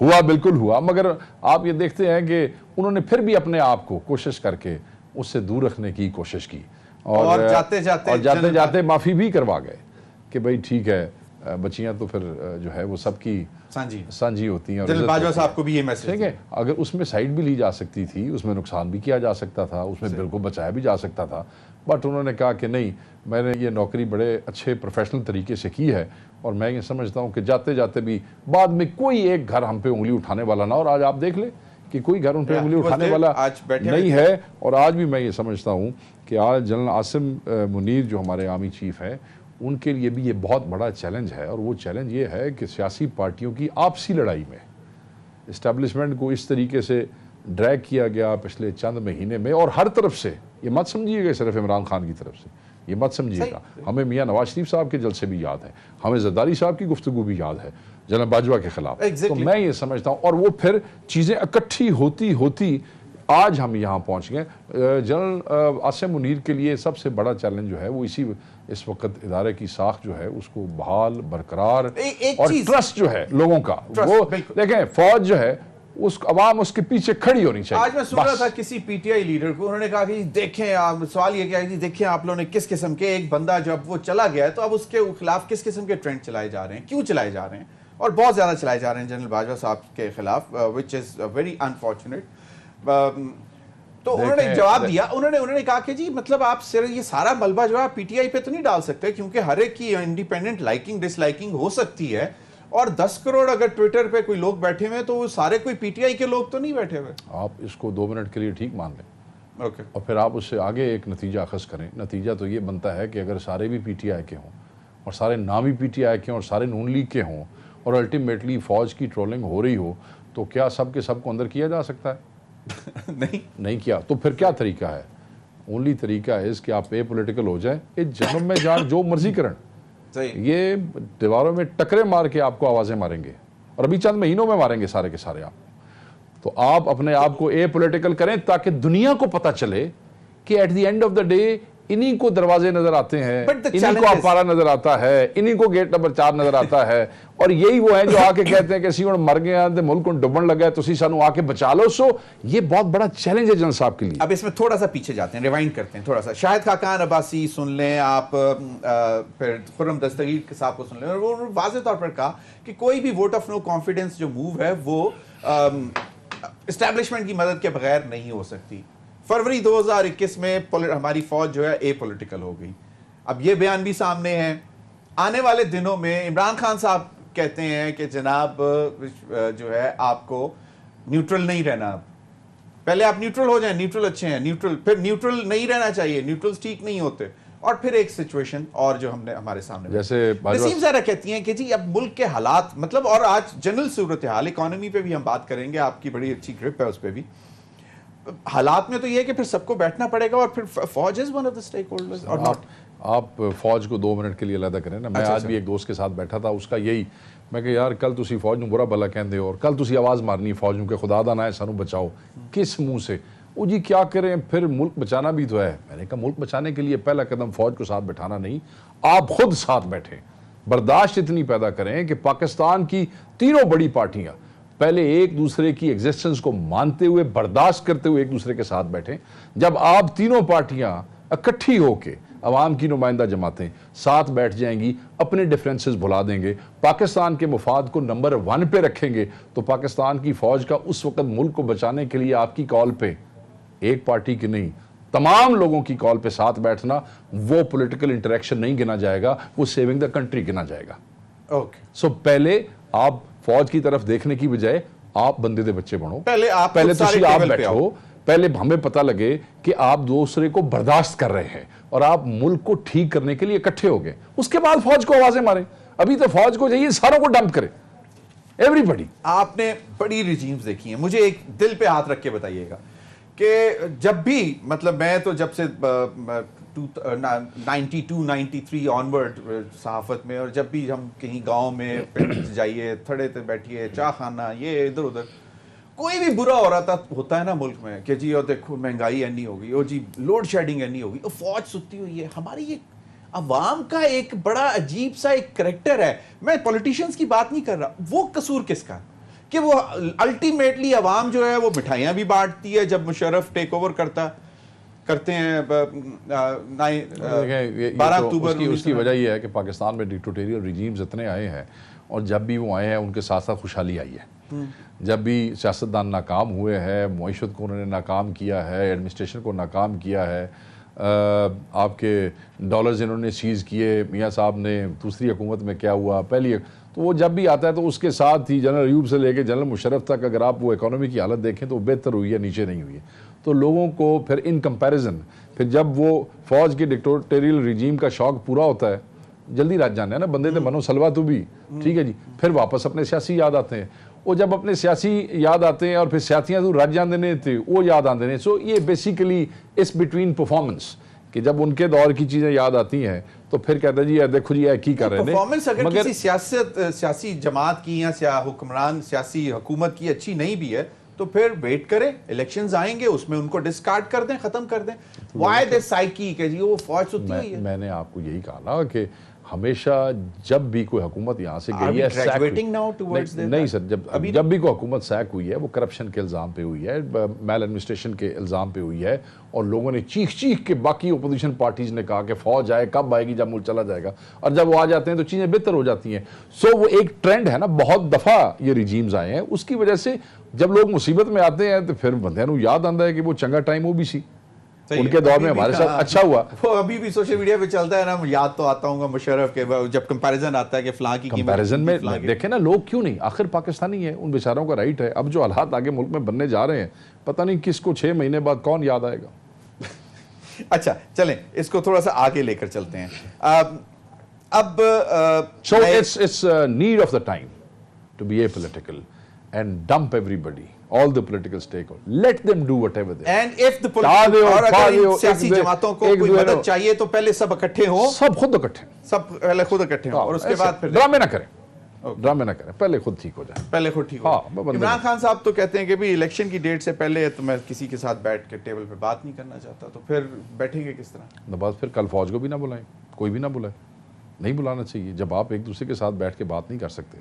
Speaker 4: हुआ, बिल्कुल हुआ, मगर आप ये देखते हैं कि उन्होंने फिर भी अपने आप को कोशिश करके उससे दूर रखने की कोशिश की
Speaker 1: और जाते जाते
Speaker 4: माफ़ी भी करवा गए कि भाई ठीक है, बच्चियां तो फिर जो है वो सबकी सांझी होती हैं।
Speaker 1: जनरल बाजवा साहब को भी ये मैसेज,
Speaker 4: ठीक है, अगर उसमें साइड भी ली जा सकती थी, उसमें नुकसान भी किया जा सकता था, उसमें बिल को बचाया भी जा सकता था, बट उन्होंने कहा कि नहीं, मैंने ये नौकरी बड़े अच्छे प्रोफेशनल तरीके से की है और मैं ये समझता हूँ कि जाते जाते भी बाद में कोई एक घर हम पे उंगली उठाने वाला ना, और आज आप देख लें कि कोई घर उन पे उंगली उठाने वाला
Speaker 1: आज
Speaker 4: नहीं है। और आज भी मैं ये समझता हूँ कि आज जनरल आसिम मुनीर जो हमारे आर्मी चीफ हैं, उनके लिए भी ये बहुत बड़ा चैलेंज है, और वो चैलेंज ये है कि सियासी पार्टियों की आपसी लड़ाई में इस्टेब्लिशमेंट को इस तरीके से ड्रैग किया गया पिछले चंद महीने में, और हर तरफ से, ये मत समझिएगा सिर्फ इमरान खान की तरफ से, ये मत समझिएगा, हमें मियाँ नवाज शरीफ साहब के जलसे भी याद है, हमें जरदारी साहब की गुफ्तगू भी याद है जनरल बाजवा के खिलाफ। तो मैं ये समझता हूँ, और वो फिर चीज़ें इकट्ठी होती होती आज हम यहाँ पहुँच गए। जनरल आसिम मुनीर के लिए सबसे बड़ा चैलेंज जो है वो इस वक्त इदारे की साख जो है उसको बहाल, बरकरार और ट्रस्ट जो है लोगों का, वो देखें, फौज जो है उस अवाम उसके पीछे खड़ी होनी चाहिए।
Speaker 1: आज मैं सुन रहा था किसी पीटीआई लीडर को, उन्होंने कहा कि देखें आप, सवाल ये क्या है कि देखें आप लोगों ने किस किस्म के, एक बंदा जब वो चला गया है तो अब उसके खिलाफ किस किस्म के ट्रेंड चलाए जा रहे हैं, क्यों चलाए जा रहे हैं, और बहुत ज्यादा चलाए जा रहे हैं जनरल बाजवा साहब के खिलाफ, विच इज वेरी अनफॉर्चुनेट। तो उन्होंने जवाब दिया, उन्होंने कहा कि जी मतलब आप सिर्फ ये सारा मलबा जो है पीटीआई पे तो नहीं डाल सकते, क्योंकि हर एक की इंडिपेंडेंट लाइकिंग डिसलाइकिंग हो सकती है, और 10 करोड़ अगर ट्विटर पे कोई लोग बैठे हुए तो वो सारे कोई पीटीआई के लोग तो नहीं बैठे हुए।
Speaker 4: आप इसको 2 मिनट के लिए ठीक मान लें,
Speaker 1: ओके,
Speaker 4: और फिर आप उससे आगे एक नतीजा अखज़ करें। नतीजा तो ये बनता है कि अगर सारे भी पीटीआई के हों, और सारे ना भी पीटीआई के हों, और सारे नून लीग के हों, और अल्टीमेटली फौज की ट्रोलिंग हो रही हो, तो क्या सब के सब को अंदर किया जा सकता है? नहीं किया, तो फिर क्या तरीका है? ओनली तरीका है कि आप ए पोलिटिकल हो जाए, इस जन्म में जान जो मर्जी करें, ये दीवारों में टकरे मार के आपको आवाजें मारेंगे, और अभी चंद महीनों में मारेंगे सारे के सारे आप। तो आप अपने आप को ए पोलिटिकल करें ताकि दुनिया को पता चले कि at the end of the day इन्हीं को दरवाजे नजर आते हैं, इन्हीं को अपारा नजर आता है, इन्हीं को गेट नंबर 4 नजर आता है, और यही वो है जो आके कहते हैं कि असी मर गए ते मुल्क डुबन लगा, तुसी सानू आके बचा लो। सो ये बहुत बड़ा चैलेंज है जनरल साहब के लिए।
Speaker 1: अब इसमें थोड़ा सा पीछे जाते हैं, रिवाइंड करते हैं थोड़ा सा, शाहिद खाकान अब्बासी सुन लें आप, फिर खुर्रम दस्तगीर साहब को सुन लें, और वो वाज़ेह तौर पर कहा कि कोई भी वोट ऑफ नो कॉन्फिडेंस जो मूव है वो एस्टैब्लिशमेंट की मदद के बगैर नहीं हो सकती। फरवरी 2021 में हमारी फौज जो है ए पॉलिटिकल हो गई। अब ये बयान भी सामने है। आने वाले दिनों में इमरान खान साहब कहते हैं कि जनाब जो है आपको न्यूट्रल नहीं रहना, पहले आप न्यूट्रल हो जाएं, न्यूट्रल अच्छे हैं, न्यूट्रल, फिर न्यूट्रल नहीं रहना चाहिए, न्यूट्रल्स ठीक नहीं होते, और फिर एक सिचुएशन और जो हमने हमारे सामने,
Speaker 4: जैसे
Speaker 1: नसीम ज़हरा कहती हैं कि जी अब मुल्क के हालात, मतलब, और आज जनरल सूरत हाल, इकोनॉमी पे भी हम बात करेंगे, आपकी बड़ी अच्छी ग्रिप है उस पर भी, हालात में तो ये है कि फिर सबको बैठना पड़ेगा, और फिर फौज is one of the stakeholders और नॉट।
Speaker 4: आप फौज को 2 मिनट के लिए अलग करें ना। मैं आज भी एक दोस्त के साथ बैठा था, उसका यही, मैं कि यार कल तुसी फौज नूं बुरा भला कहंदे हो, और कल तुसी आवाज़ मारनी फौज नूं कि खुदा दा ना है सानू बचाओ, किस मुंह से? वो जी क्या करें, फिर मुल्क बचाना भी तो है। मैंने कहा मुल्क बचाने के लिए पहला कदम फौज को साथ बैठाना नहीं, आप खुद साथ बैठें, बर्दाश्त इतनी पैदा करें कि पाकिस्तान की तीनों बड़ी पार्टियां पहले एक दूसरे की एग्जिस्टेंस को मानते हुए, बर्दाश्त करते हुए एक दूसरे के साथ बैठें। जब आप तीनों पार्टियां इकट्ठी होके अवाम की नुमाइंदा जमातें साथ बैठ जाएंगी, अपने डिफरेंसेस भुला देंगे, पाकिस्तान के मुफाद को नंबर 1 पे रखेंगे, तो पाकिस्तान की फौज का उस वक्त मुल्क को बचाने के लिए आपकी कॉल पे, एक पार्टी की नहीं, तमाम लोगों की कॉल पे साथ बैठना, वो पॉलिटिकल इंटरेक्शन नहीं गिना जाएगा, वो सेविंग द कंट्री गिना जाएगा।
Speaker 1: ओके,
Speaker 4: सो पहले आप फौज की तरफ देखने की बजाय आप बंदे दे बच्चे बनो, पहले तुसी आप बैठो, पहले हमें पता लगे कि आप दूसरे को बर्दाश्त कर रहे हैं और आप मुल्क को ठीक करने के लिए इकट्ठे हो गए, उसके बाद फौज को आवाजें मारें। अभी तो फौज को चाहिए सारों को डंप करे, एवरीबॉडी।
Speaker 1: आपने बड़ी रिजीम्स देखी हैं, मुझे एक दिल पे हाथ रख के बताइएगा कि जब भी, मतलब मैं तो जब से 92-93 ऑनवर्ड सहाफत में, और जब भी हम कहीं गांव में पिंड जाइए, थड़े पे बैठिए, चाह खाना, ये इधर उधर, कोई भी बुरा हो रहा था होता है ना मुल्क में कि जी और देखो महंगाई ऐनी होगी, और जी लोड शेडिंग ऐनी होगी, और फौज सुती हुई है, हमारी ये عوام کا ایک بڑا عجیب سا ایک کریکٹر ہے. میں پولیٹیشینز کی بات نہیں کر رہا, وہ قصور کس کا کہ وہ الٹیمیٹلی عوام جو ہے وہ مٹھائیاں بھی بانٹتی ہے جب مشرف ٹیک اوور کرتے ہیں 12 اکتوبر.
Speaker 4: اس کی وجہ یہ ہے کہ پاکستان میں ڈکٹیٹوریل ریجیمز اتنے آئے ہیں, اور جب بھی وہ آئے ہیں ان کے ساتھ ساتھ خوشحالی آئی ہے. جب بھی سیاستدان ناکام ہوئے ہیں, معیشت کو انہوں نے ناکام کیا ہے, ایڈمنسٹریشن کو ناکام کیا ہے, آپ کے ڈالرز انہوں نے سیز کیے, میاں صاحب نے دوسری حکومت میں کیا ہوا پہلی, تو وہ جب بھی آتا ہے تو اس کے ساتھ ہی جنرل ایوب سے لے کے جنرل مشرف تک اگر آپ وہ اکانومی کی حالت دیکھیں تو وہ بہتر ہوئی ہے, نیچے نہیں ہوئی ہے. تو لوگوں کو پھر ان کمپیریزن پھر جب وہ فوج کے ڈکٹیٹوریل ریجیم کا شوق پورا ہوتا ہے, جلدی رات جانا ہے نا بندے تے منو سلوا تو بھی ٹھیک ہے جی, پھر واپس اپنے سیاسی یاد آتے ہیں. وہ جب اپنے سیاسی یاد آتے ہیں اور پھر سیاسیاں تو رج جاندے نے تے وہ یاد آندے نے. سو یہ بیسیکلی اس بٹوین پرفارمنس کہ جب ان کے دور کی چیزیں یاد آتی ہیں تو پھر کہتے ہیں جی دیکھو جی کی کر رہے ہیں.
Speaker 1: پرفارمنس اگر کسی سیاسی جماعت کی یا حکمران سیاسی حکومت کی اچھی نہیں بھی ہے تو پھر ویٹ کریں, الیکشنز آئیں گے, اس میں ان کو ڈسکارڈ کر دیں, ختم کر دیں. وائی دس سائیکی کہ جی وہ فوج ستی ہوئی ہے.
Speaker 4: میں نے آپ کو یہی کہا نا کہ ہمیشہ جب بھی کوئی حکومت یہاں سے گئی ہے نہیں سر, جب بھی کوئی حکومت سیک ہوئی ہے وہ کرپشن کے الزام پہ ہوئی ہے, میل ایڈمنسٹریشن کے الزام پہ ہوئی ہے, اور لوگوں نے چیخ کے باقی اپوزیشن پارٹیز نے کہا کہ فوج آئے, کب آئے گی, جب ملک چلا جائے گا, اور جب وہ آ جاتے ہیں تو چیزیں بہتر ہو جاتی ہیں. سو وہ ایک ٹرینڈ ہے نا, بہت دفعہ یہ ریجیمز آئے ہیں, اس کی وجہ سے جب لوگ مصیبت میں آتے ہیں تو پھر بندیاں نوں یاد آتا ہے کہ وہ چنگا ٹائم وہ بھی سی ان کے دور میں ہمارے ساتھ اچھا ہوا.
Speaker 1: وہ ابھی بھی سوشل میڈیا پہ چلتا ہے نا, یاد تو آتا ہوں گا مشرف کے, جب کمپیریزن آتا ہے کہ فلاں کی
Speaker 4: کمپیریزن میں دیکھیں نا لوگ کیوں نہیں, آخر پاکستانی ہے, ان بیچاروں کا رائٹ ہے. اب جو حالات آگے ملک میں بننے جا رہے ہیں پتہ نہیں کس کو 6 مہینے بعد کون یاد آئے گا.
Speaker 1: اچھا چلیں اس کو تھوڑا سا آگے لے کر چلتے ہیں. اب
Speaker 4: so it's need of the time to be apolitical and dump everybody, all the political stakeholders, let them do whatever they
Speaker 1: and if the political اور اگر ان سیاسی جماعتوں کو کوئی مدد چاہیے تو پہلے سب اکٹھے ہوں,
Speaker 4: سب خود اکٹھے,
Speaker 1: سب پہلے خود اکٹھے ہوں, اور اس کے بعد پھر
Speaker 4: ڈرامے نہ کریں, پہلے خود ٹھیک ہو جائیں,
Speaker 1: پہلے خود ٹھیک ہو. عمران خان صاحب تو کہتے ہیں کہ بھی الیکشن کی ڈیٹ سے پہلے تو میں کسی کے ساتھ بیٹھ کے ٹیبل پہ بات نہیں کرنا چاہتا, تو پھر بیٹھیں گے کس طرح؟
Speaker 4: بس پھر کل فوج کو بھی نہ بلائیں, کوئی بھی نہ بلائے, نہیں بلانا چاہیے. جب آپ ایک دوسرے کے ساتھ بیٹھ کے بات نہیں کر سکتے.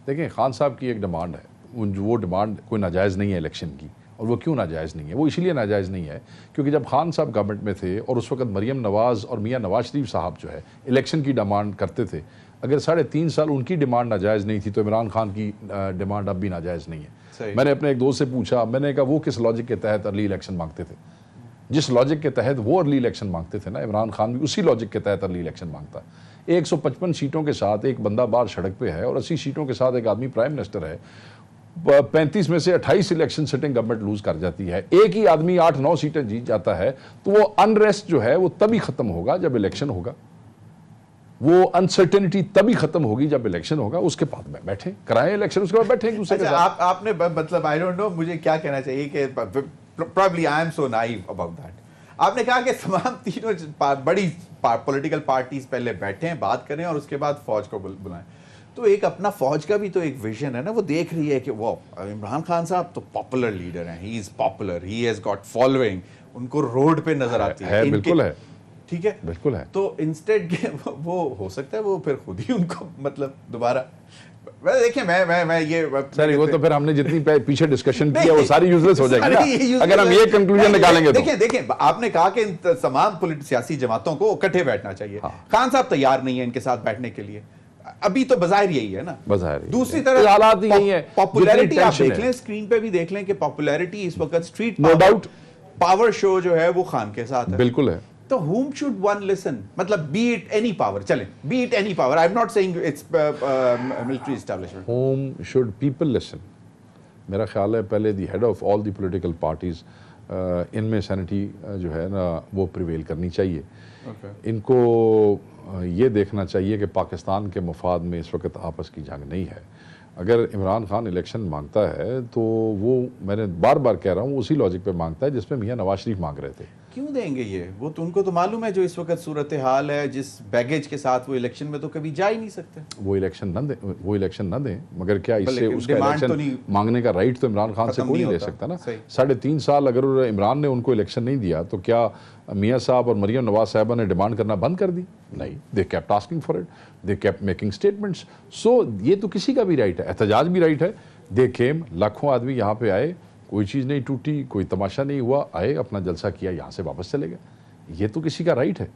Speaker 4: دیکھیں خان صاحب کی ایک ڈیمانڈ ہے, وہ ڈیمانڈ کوئی ناجائز نہیں ہے الیکشن کی, اور وہ کیوں ناجائز نہیں ہے, وہ اس لیے ناجائز نہیں ہے کیونکہ جب خان صاحب گورنمنٹ میں تھے اور اس وقت مریم نواز اور میاں نواز شریف صاحب جو ہے الیکشن کی ڈیمانڈ کرتے تھے, اگر 3.5 سال ان کی ڈیمانڈ ناجائز نہیں تھی تو عمران خان کی ڈیمانڈ اب بھی ناجائز نہیں ہے. میں نے اپنے ایک دوست سے پوچھا, میں نے کہا وہ کس لاجک کے تحت ارلی الیکشن مانگتے تھے؟ جس لاجک کے تحت وہ ارلی الیکشن مانگتے تھے نا, عمران خان بھی اسی لاجک کے تحت ارلی الیکشن مانگتا. 155 سیٹوں کے ساتھ ایک بندہ باہر سڑک پہ ہے, اور 80 سیٹوں کے ساتھ ایک آدمی پرائم منسٹر ہے. 35 میں سے 28 الیکشن سٹنگ گورنمنٹ لوز کر جاتی ہے, ایک ہی آدمی 8-9 سیٹیں جیت جاتا ہے, تو وہ انریسٹ جو ہے وہ تبھی ختم ہوگا جب الیکشن ہوگا, وہ انسرٹنٹی تبھی ختم ہوگی جب الیکشن ہوگا. اس کے بعد میں بیٹھیں کرائیں الیکشن, اس کے بعد بیٹھیں دوسرے کے ساتھ.
Speaker 1: آپ نے مطلب آئی ڈونٹ نو مجھے کیا کہنا چاہیے کہ probably I am so naive about that. آپ نے کہا کہ تمام تینوں بڑی پولیٹیکل پارٹیز پہلے بیٹھیں بات کریں اور اس کے بعد فوج کو بلائیں. تو ایک اپنا فوج کا بھی تو ایک ویژن ہے نا, وہ دیکھ رہی ہے کہ وہ عمران خان صاحب تو پاپولر لیڈر ہیں, he is popular, he has got following, ان کو روڈ پہ نظر آتی ہے.
Speaker 4: بالکل ہے,
Speaker 1: ٹھیک ہے,
Speaker 4: بالکل ہے.
Speaker 1: تو انسٹیڈ وہ ہو سکتا ہے وہ پھر خود ہی ان کو مطلب دوبارہ دیکھیں. میں یہ
Speaker 4: سر وہ تو پھر ہم نے جتنی پیچھے ڈسکشن کیا وہ ساری یوزلیس ہو جائے گی اگر ہم یہ کنکلوژن نکالیں گے.
Speaker 1: دیکھیں آپ نے کہا کہ تمام سیاسی جماعتوں کو اکٹھے بیٹھنا چاہیے. خان صاحب تیار نہیں ہے ان کے ساتھ بیٹھنے کے لیے, ابھی تو بظاہر یہی ہے نا,
Speaker 4: بظاہر.
Speaker 1: دوسری طرف
Speaker 4: حالات یہی ہیں,
Speaker 1: پاپولیرٹی آپ دیکھ لیں, اسکرین پہ بھی دیکھ لیں کہ پاپولیرٹی اس وقت street
Speaker 4: no doubt
Speaker 1: power show جو ہے وہ خان کے ساتھ ہے.
Speaker 4: بالکل ہے.
Speaker 1: تو whom should one listen, مطلب be it any power, چلیں be it any power, I'm not saying it's military establishment.
Speaker 4: Whom should people listen? میرا خیال ہے پہلے the head of all the political parties, ان میں سینٹی جو ہے نا وہ پریویل کرنی چاہیے. ان کو یہ دیکھنا چاہیے کہ پاکستان کے مفاد میں اس وقت آپس کی جنگ نہیں ہے. اگر عمران خان الیکشن مانگتا ہے تو وہ, میں نے بار بار کہہ رہا ہوں, اسی لاجک پہ مانگتا ہے جس پہ میاں نواز شریف مانگ رہے تھے.
Speaker 1: کیوں دیں گے یہ؟ وہ تو ان کو تو معلوم ہے جو اس وقت صورتحال ہے، جس بیگیج کے ساتھ وہ الیکشن میں تو کبھی جا ہی نہیں سکتے.
Speaker 4: وہ الیکشن نہ دیں مگر کیا اس سے اس کا
Speaker 1: ڈیمانڈ تو
Speaker 4: الیکشن
Speaker 1: نہیں
Speaker 4: مانگنے کا رائٹ تو عمران خان سے
Speaker 1: ختم
Speaker 4: کوئی
Speaker 1: نہیں
Speaker 4: نہیں لے
Speaker 1: ہوتا.
Speaker 4: سکتا نا.
Speaker 1: صحیح.
Speaker 4: 3.5 سال اگر عمران نے ان کو الیکشن نہیں دیا تو کیا میاں صاحب اور مریم نواز صاحبہ نے ڈیمانڈ کرنا بند کر دی؟ نہیں. They kept asking for it, they kept making statements. So یہ تو کسی کا بھی رائٹ ہے، احتجاج بھی رائٹ ہے. دے کیم، لاکھوں آدمی یہاں پہ آئے، کوئی چیز نہیں ٹوٹی، کوئی تماشا نہیں ہوا، آئے اپنا جلسہ کیا، یہاں سے واپس چلے گئے. یہ تو کسی کا رائٹ ہے.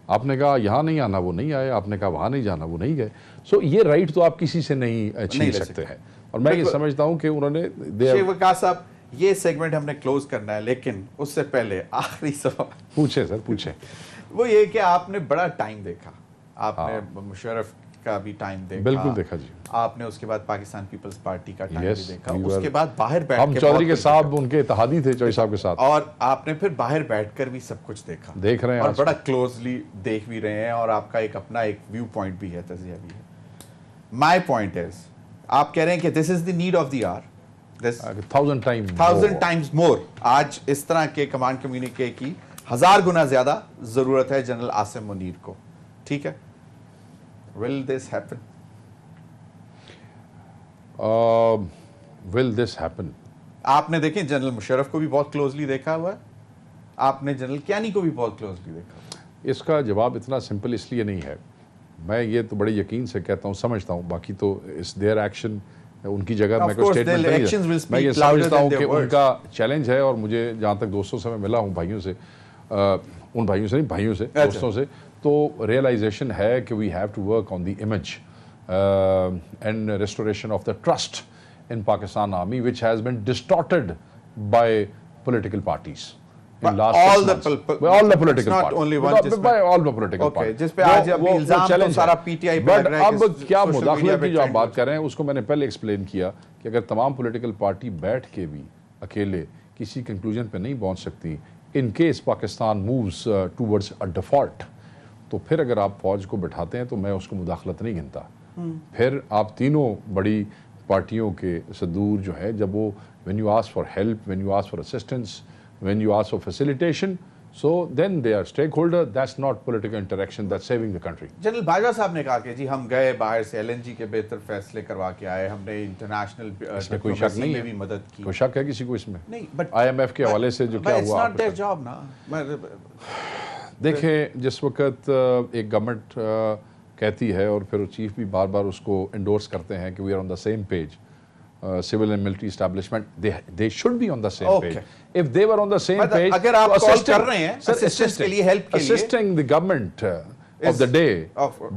Speaker 4: آپ نے کہا یہاں نہیں آنا، وہ نہیں آئے. آپ نے کہا وہاں نہیں جانا، وہ نہیں گئے. سو یہ رائٹ تو آپ کسی سے نہیں چھین سکتے ہیں. اور میں یہ سمجھتا ہوں کہ انہوں نے
Speaker 1: شیخ وقاص صاحب یہ سیگمنٹ ہم نے کلوز کرنا ہے، لیکن اس سے پہلے آخری سوال
Speaker 4: پوچھیں سر پوچھیں.
Speaker 1: وہ یہ کہ آپ نے بڑا ٹائم دیکھا، آپ نے مشرف کا بھی ٹائم دیکھا،
Speaker 4: بالکل دیکھا جی.
Speaker 1: آپ نے اس کے بعد پاکستان پیپلز پارٹی کا ٹائم بھی دیکھا،
Speaker 4: we
Speaker 1: اس
Speaker 4: were-
Speaker 1: کے بعد باہر بیٹھ
Speaker 4: ہم
Speaker 1: کے
Speaker 4: چودھری کے صاحب ان کے اتحادی تھے، چودھری صاحب کے ساتھ.
Speaker 1: اور آپ نے پھر باہر بیٹھ کر بھی سب کچھ دیکھا،
Speaker 4: دیکھ رہے ہیں
Speaker 1: اور
Speaker 4: آج
Speaker 1: بڑا کلوزلی دیکھ بھی رہے ہیں، اور آپ کا ایک اپنا ایک ویو پوائنٹ بھی ہے، تجزیہ بھی ہے. مائی پوائنٹ از، آپ کہہ رہے ہیں کہ this is the need of the hour, 1000 times more. آج اس طرح کے کمانڈ کمیونیکے کی 1000 گنا زیادہ ضرورت ہے جنرل عاصم منیر کو. ٹھیک ہے، will this happen؟
Speaker 4: will this happen؟
Speaker 1: آپ نے دیکھیں جنرل مشرف کو بھی بہت کلوزلی دیکھا ہوا ہے، آپ نے جنرل کیانی کو بھی بہت کلوزلی دیکھا ہوا ہے.
Speaker 4: اس کا جواب اتنا سمپل اس لیے نہیں ہے. میں یہ تو بڑے یقین سے کہتا ہوں، سمجھتا ہوں، باقی تو اس دیئر ایکشن ان کی جگہ میں کوئی اسٹیٹمنٹ نہیں ہے. میں یہ سمجھتا ہوں کہ ان کا چیلنج ہے، اور مجھے جہاں تک دوستوں سے میں ملا ہوں، بھائیوں سے، ان بھائیوں سے نہیں، بھائیوں سے، دوستوں سے، تو ریئلائزیشن ہے کہ we have to work on the image and restoration of the trust in Pakistan Army, which has been distorted by political parties in last 6 months. By all the political
Speaker 1: not
Speaker 4: parties.
Speaker 1: only one,
Speaker 4: By all the political
Speaker 1: Okay,
Speaker 4: parties.
Speaker 1: جس پہ آج ابھی الزام تو سارا P T I پہ لگ رہا ہے.
Speaker 4: اب کیا مداخلت کی جو آپ بات کر رہے ہیں اس کو میں نے پہلے ایکسپلین کیا کہ اگر تمام پولیٹیکل پارٹی بیٹھ کے بھی اکیلے کسی کنکلوژن پہ نہیں پہنچ سکتی، in case Pakistan moves towards a default, تو پھر اگر آپ فوج کو بٹھاتے ہیں تو میں اس کو مداخلت نہیں گنتا. پھر آپ تینوں بڑی پارٹیوں کے صدور جو ہے، جب وہ when you ask for help, when you ask for assistance, when you ask for facilitation, so then they are stakeholder. That's not political interaction, that's saving the country.
Speaker 1: General Bajwa صاحب نے کہا کہ جی ہم گئے باہر سے LNG کے بہتر فیصلے کروا کے آئے، ہم نے انٹرنیشنل
Speaker 4: کوئی شک نہیں
Speaker 1: میں
Speaker 4: ہے،
Speaker 1: بھی مدد کی.
Speaker 4: کوئی شک ہے کسی کو اس میں؟
Speaker 1: نہیں، بٹ
Speaker 4: IMF کے حوالے سے جو کیا ہوا،
Speaker 1: it's not their job نا.
Speaker 4: دیکھیں جس وقت ایک گورنمنٹ کہتی ہے اور پھر چیف بھی بار بار اس کو انڈورس کرتے ہیں کہ we are on the same page, civil and military establishment, they should be on the same page. If they were on the same page,
Speaker 1: اگر آپ کال کر رہے ہیں assistance کے لیے، help کے لیے،
Speaker 4: assisting the government of the day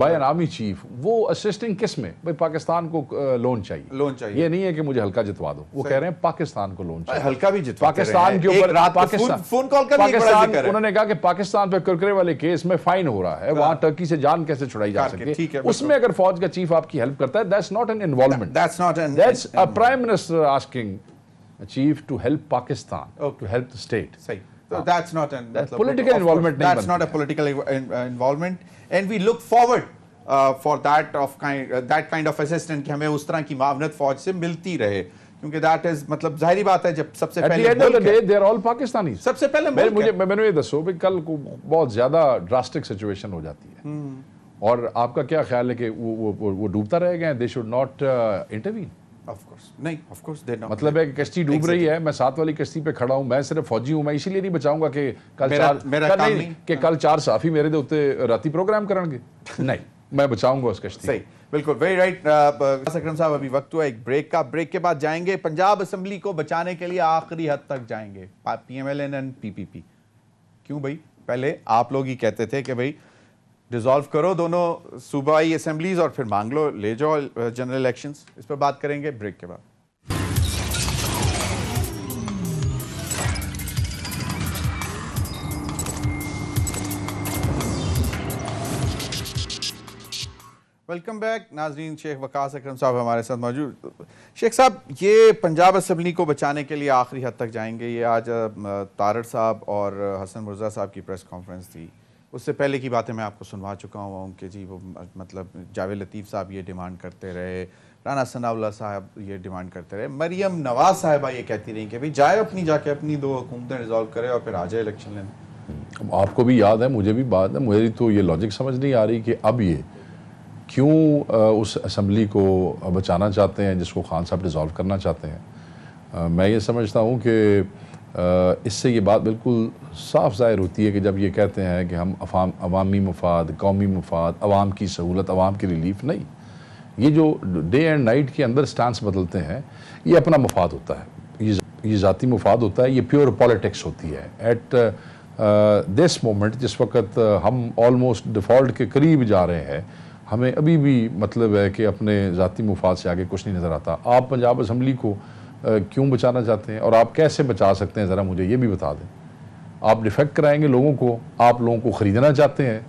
Speaker 4: by an army chief، وہ assisting کس میں؟ بھائی پاکستان کو لون چاہیے. یہ نہیں ہے کہ مجھے ہلکا جتوا دو، وہ کہہ رہے ہیں پاکستان کو لون چاہیے.
Speaker 1: ہلکا بھی جتوا
Speaker 4: پاکستان کے اوپر
Speaker 1: فون کال کا بھی ایک بڑا ذکر ہے.
Speaker 4: انہوں نے کہا کہ پاکستان پہ کرکرے والے کیس میں فائن ہو رہا ہے، وہاں ٹرکی سے جان کیسے چھڑائی جا سکتی ہے. اس میں اگر فوج کا چیف آپ کی ہیلپ کرتا ہے، that's not an involvement. That's a prime minister asking a chief to help Pakistan, to help the state.
Speaker 1: صحیح. So that's not
Speaker 4: political involvement.
Speaker 1: That's not a political involvement, and we look forward for that kind of assistance کہ ہمیں اس طرح کی معاونت فوج سے ملتی رہے، کیونکہ that is مطلب ظاہری بات ہے جب سب سے پہلے
Speaker 4: At the end of the day, they are all Pakistanis.
Speaker 1: سب سے پہلے
Speaker 4: میں یہ دسو کہ کل کو بہت زیادہ ڈراسٹک سچویشن ہو جاتی ہے، اور آپ کا کیا خیال ہے کہ وہ ڈوبتا رہے گا؟ They should not intervene. مطلب ہے کہ کشتی ڈوب رہی ہے، میں ساتھ والی کشتی پہ کھڑا ہوں، میں صرف فوجی ہوں، میں اسی لیے نہیں بچاؤں گا کہ کل 4 صحافی میرے دے اتنے راتی پروگرام کرن گے. نہیں، میں بچاؤں گا اس کشتی.
Speaker 1: صحیح، بالکل، ویری رائٹ. اکرم صاحب ابھی وقت ہوا ایک بریک کا. بریک کے بعد جائیں گے پنجاب اسمبلی کو بچانے کے لیے آخری حد تک جائیں گے، PMLN اینڈ PPP. کیوں بھائی؟ پہلے آپ لوگ ہی کہتے تھے کہ بھائی ڈیزالو کرو دونوں صوبائی اسمبلیز اور پھر مانگ لو، لے جاؤ جنرل الیکشنز. اس پر بات کریں گے بریک کے بعد. ویلکم بیک ناظرین. شیخ وقاص اکرم صاحب ہمارے ساتھ موجود. شیخ صاحب، یہ پنجاب اسمبلی کو بچانے کے لیے آخری حد تک جائیں گے، یہ آج طارڑ صاحب اور حسن مرزا صاحب کی پریس کانفرنس تھی. اس سے پہلے کی باتیں میں آپ کو سنوا چکا ہوں کہ جی وہ مطلب جاوید لطیف صاحب یہ ڈیمانڈ کرتے رہے، رانا ثناء اللہ صاحب یہ ڈیمانڈ کرتے رہے، مریم نواز صاحبہ یہ کہتی رہی کہ بھئی جائے جا کے اپنی 2 حکومتیں ریزالو کرے اور پھر آ جائے الیکشن لینے.
Speaker 4: آپ کو بھی یاد ہے, مجھے بھی بات ہے, مجھے تو یہ لاجک سمجھ نہیں آ رہی کہ اب یہ کیوں اس اسمبلی کو بچانا چاہتے ہیں جس کو خان صاحب ڈیزالو کرنا چاہتے ہیں. میں یہ سمجھتا ہوں کہ اس سے یہ بات بالکل صاف ظاہر ہوتی ہے کہ جب یہ کہتے ہیں کہ ہم عوامی مفاد, قومی مفاد, عوام کی سہولت, عوام کی ریلیف, نہیں, یہ جو ڈے اینڈ نائٹ کے اندر سٹانس بدلتے ہیں یہ اپنا مفاد ہوتا ہے, یہ ذاتی مفاد ہوتا ہے, یہ پیور پالیٹکس ہوتی ہے. ایٹ دس مومنٹ جس وقت ہم آلموسٹ ڈیفالٹ کے قریب جا رہے ہیں, ہمیں ابھی بھی مطلب ہے کہ اپنے ذاتی مفاد سے آگے کچھ نہیں نظر آتا. آپ پنجاب اسمبلی کو کیوں بچانا چاہتے ہیں اور آپ کیسے بچا سکتے ہیں, ذرا مجھے یہ بھی بتا دیں. آپ ڈیفیکٹ کرائیں گے لوگوں کو, آپ لوگوں کو خریدنا چاہتے ہیں.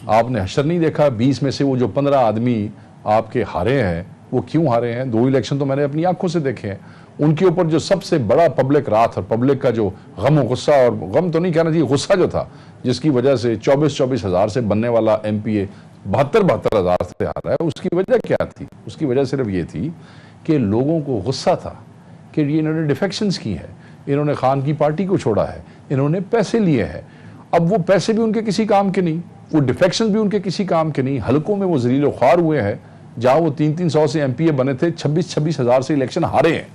Speaker 4: آپ نے حشر نہیں دیکھا 20 میں سے وہ جو 15 آدمی آپ کے ہارے ہیں وہ کیوں ہارے ہیں؟ 2 الیکشن تو میں نے اپنی آنکھوں سے دیکھے ہیں. ان کے اوپر جو سب سے بڑا پبلک رات اور پبلک کا جو غم و غصہ, اور غم تو نہیں کہنا چاہیے, غصہ جو تھا, جس کی وجہ سے 24 ہزار سے بننے والا ایم پی اے 72 ہزار سے آ رہا ہے, اس کی وجہ کیا تھی؟ اس کی وجہ صرف یہ تھی کہ لوگوں کو غصہ تھا کہ یہ انہوں نے ڈیفیکشنز کی ہیں, انہوں نے خان کی پارٹی کو چھوڑا ہے, انہوں نے پیسے لیے ہیں. اب وہ پیسے بھی ان کے کسی کام کے نہیں, وہ ڈیفیکشنز بھی ان کے کسی کام کے نہیں. حلقوں میں وہ ذلیل و خوار ہوئے ہیں, جہاں وہ 300 سے ایم پی اے بنے تھے 26 ہزار سے الیکشن ہارے ہیں.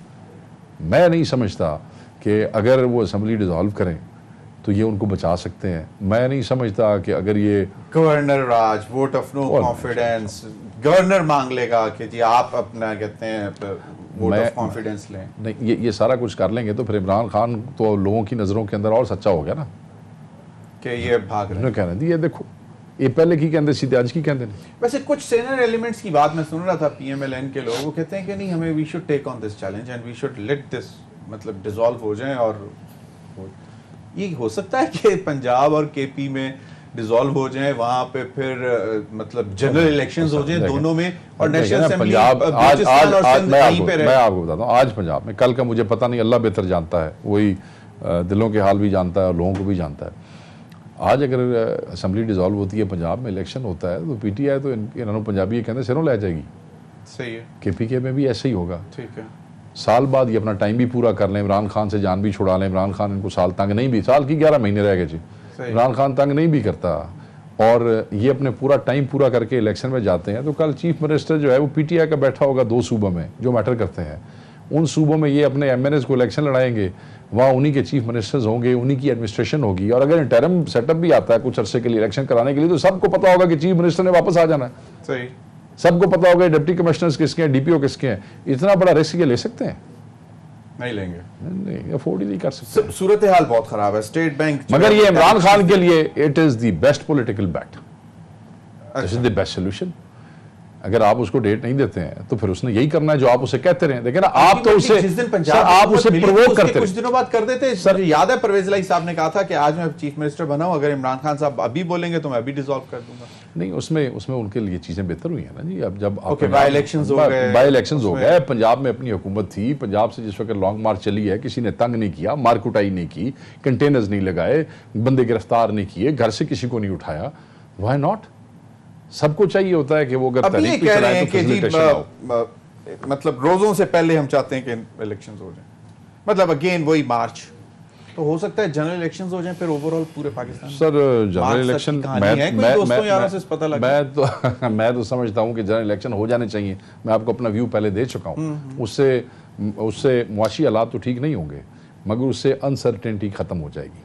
Speaker 4: میں نہیں سمجھتا کہ اگر وہ اسمبلی ڈیزالو کریں تو یہ ان کو بچا سکتے ہیں. میں نہیں سمجھتا کہ اگر یہ
Speaker 1: governor raj, vote of no confidence, governor مانگ لے گا کہ جی آپ اپنا کہتے ہیں ووٹ آف کانفیڈنس لیں.
Speaker 4: نہیں, یہ سارا کچھ کر لیں گے تو پھر عمران خان تو لوگوں کی نظروں کے اندر اور سچا ہو گیا نا
Speaker 1: کہ یہ بھاگ رہے ہیں.
Speaker 4: کہنا تھی یہ دیکھو یہ پہلے کی کہتے سیدھے آج کی کہتے ہیں.
Speaker 1: ویسے کچھ سینئر ایلیمنٹس کی بات میں سن رہا تھا پی ایم ایل این کے لوگ, وہ کہتے ہیں کہ نہیں, ہمیں we should take on this challenge and we should let this مطلب ڈیزالو ہو جائیں. اور یہ ہو سکتا ہے کہ پنجاب اور کے پی میں ڈیزالو ہو جائیں, وہاں پہ پھر مطلب جنرل الیکشنز ہو جائیں دونوں میں, اور نیشنل اسمبلی
Speaker 4: میں آپ کو بتاتا ہوں آج پنجاب میں, کل کا مجھے پتہ نہیں, اللہ بہتر جانتا ہے, وہی دلوں کے حال بھی جانتا ہے اور لوگوں کو بھی جانتا ہے. آج اگر اسمبلی ڈیزالو ہوتی ہے, پنجاب میں الیکشن ہوتا ہے, تو پی ٹی آئی تو انہوں پنجابی یہ کہتے ہیں سروں لے جائے گی.
Speaker 1: صحیح ہے.
Speaker 4: کے پی کے میں بھی ایسے ہی ہوگا.
Speaker 1: ٹھیک ہے,
Speaker 4: سال بعد یہ اپنا ٹائم بھی پورا کر لیں, عمران خان سے جان بھی چھڑا لیں. عمران خان ان کو سال تنگ نہیں بھی, سال کی 11 مہینے رہ گئے جی, عمران خان تنگ نہیں بھی کرتا, اور یہ اپنے پورا ٹائم پورا کر کے الیکشن میں جاتے ہیں. تو کل چیف منسٹر جو ہے وہ پی ٹی آئی کا بیٹھا ہوگا 2 صوبوں میں جو میٹر کرتے ہیں, ان صوبوں میں یہ اپنے ایم این ایز کو الیکشن لڑائیں گے, وہاں انہی کے چیف منسٹرز ہوں گے, انہی کی ایڈمنسٹریشن ہوگی. اور اگر انٹرم سیٹ اپ بھی آتا ہے کچھ عرصے کے لیے الیکشن کرانے کے لیے, تو سب کو پتا ہوگا کہ چیف منسٹر نے واپس آ جانا ہے.
Speaker 1: صحیح,
Speaker 4: سب کو پتا ہوگا ڈپٹی کمشنرز کس کے ہیں, ڈی پی او کس کے ہیں. اتنا بڑا رسک یہ لے سکتے ہیں؟
Speaker 1: نہیں لیں گے,
Speaker 4: نہیں, افورڈ ہی نہیں کر سکتے.
Speaker 1: صورتحال بہت خراب ہے. اسٹیٹ بینک,
Speaker 4: مگر یہ عمران خان کے لیے it is the best political bet, this is the best solution. اگر آپ اس کو ڈیٹ نہیں دیتے ہیں تو پھر اس نے یہی کرنا ہے جو آپ اسے کہتے رہے. دیکھیں نا, آپ تو اسے آپ اسے پرووک کرتے
Speaker 1: کچھ دنوں بعد کر دیتے. سر یاد ہے پرویز الہی صاحب نے کہا تھا کہ آج میں چیف منسٹر بنا ہوں, اگر عمران خان صاحب ابھی بولیں گے تو میں ابھی ڈیزالو کر دوں گا.
Speaker 4: نہیں, اس میں ان کے لیے چیزیں بہتر ہوئی ہیں نا جی. اب جب
Speaker 1: بائی الیکشنز ہو گئے,
Speaker 4: بائی الیکشنز ہو گئے, پنجاب میں اپنی حکومت تھی, پنجاب سے جس وقت لانگ مارچ چلی ہے, کسی نے تنگ نہیں کیا, مار کٹائی نہیں کی, کنٹینرز نہیں لگائے, بندے گرفتار نہیں کیے, گھر سے کسی کو نہیں اٹھایا. Y not? سب کو چاہیے ہوتا ہے کہ وہ اگر
Speaker 1: تحریک پہ چلائے تو فیسیلیٹیشن ہو. مطلب روزوں سے پہلے ہم چاہتے ہیں کہ الیکشنز ہو جائیں, مطلب اگین وہی مارچ. تو ہو سکتا ہے جنرل الیکشنز ہو جائیں پھر اوور آل پورے پاکستان.
Speaker 4: سر جنرل الیکشن میں تو سمجھتا ہوں کہ جنرل الیکشن ہو جانے چاہیے. میں آپ کو اپنا ویو پہلے دے چکا ہوں. اس سے معاشی حالات تو ٹھیک نہیں ہوں گے, مگر اس سے انسرٹینٹی ختم ہو جائے گی.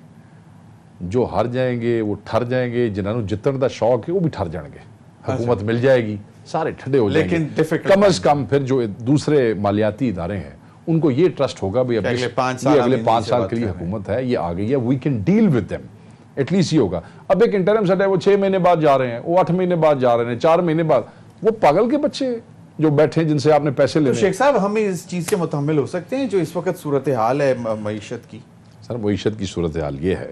Speaker 4: جو ہار جائیں گے وہ ٹھر جائیں گے, جنہوں جتن کا شوق ہے وہ بھی ٹھر جائیں گے. حکومت مل جائے گی, سارے ٹھڈے ہو جائیں گے. کم از کم پھر جو دوسرے مالیاتی ادارے ہیں ان کو یہ ٹرسٹ ہوگا بھی اگلے 5 سال کے لیے حکومت ہے, یہ آ گئی ہے, we can deal with them. At least یہ ہوگا. اب ایک انٹرم سیٹ ہے, وہ 6 مہینے بعد جا رہے ہیں, وہ 8 مہینے بعد جا رہے ہیں, 4 مہینے بعد. وہ پاگل کے بچے جو بیٹھے جن سے آپ نے پیسے لے.
Speaker 1: شیخ صاحب, ہم اس چیز کے متحمل ہو سکتے ہیں جو اس وقت صورتحال ہے معیشت کی؟
Speaker 4: سر معیشت کی صورتحال یہ ہے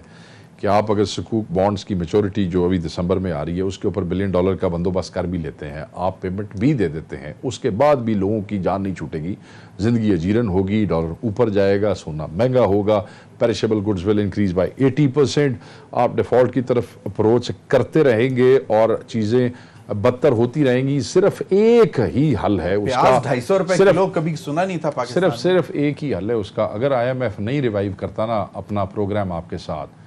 Speaker 4: کہ آپ اگر سکوک بانڈز کی میچورٹی جو ابھی دسمبر میں آ رہی ہے اس کے اوپر $1 بلین کا بندوبست کر بھی لیتے ہیں, آپ پیمنٹ بھی دے دیتے ہیں, اس کے بعد بھی لوگوں کی جان نہیں چھوٹے گی, زندگی اجیرن ہوگی, ڈالر اوپر جائے گا, سونا مہنگا ہوگا, perishable goods will increase by 80%. آپ ڈیفالٹ کی طرف اپروچ کرتے رہیں گے اور چیزیں بدتر ہوتی رہیں گی. صرف ایک ہی حل ہے اس کا,
Speaker 1: 250 روپے کلو کبھی سنا نہیں تھا پاکستان میں.
Speaker 4: صرف ایک ہی حل ہے اس کا. اگر IMF نہیں ریوائیو کرتا نا اپنا پروگرام آپ کے ساتھ,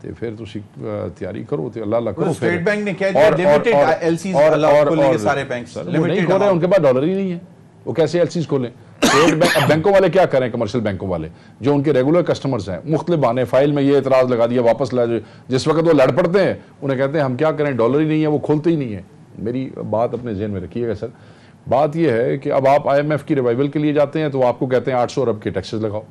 Speaker 4: ਤੇ ਫਿਰ ਤੁਸੀਂ ਤਿਆਰੀ ਕਰੋ ਤੇ ਅੱਲਾਹ ਕਰੋ।
Speaker 1: स्टेट बैंक ने कह दिया लिमिटेड एलसीज अलाउ खोलेंगे सारे बैंक,
Speaker 4: नहीं खोल रहे, उनके पास डॉलर ही नहीं है, वो कैसे एलसीज खोलें? स्टेट बैंक, अब बैंकों वाले क्या करें, कमर्शियल बैंकों वाले जो उनके रेगुलर कस्टमर्स हैं, मुख्तलिफ बहाने, फाइल में ये एतराज़ लगा दिया, वापस ला, जिस वक्त वो लड़ पड़ते हैं उन्हें कहते हैं हम क्या करें, डॉलर ही नहीं है, वो खोलते ही नहीं है। मेरी बात अपने जहन में रखिएगा सर। बात ये है कि अब आप IMF की रिवाइवल के लिए जाते हैं तो आपको कहते हैं 800 अरब के टैक्सेस लगाओ,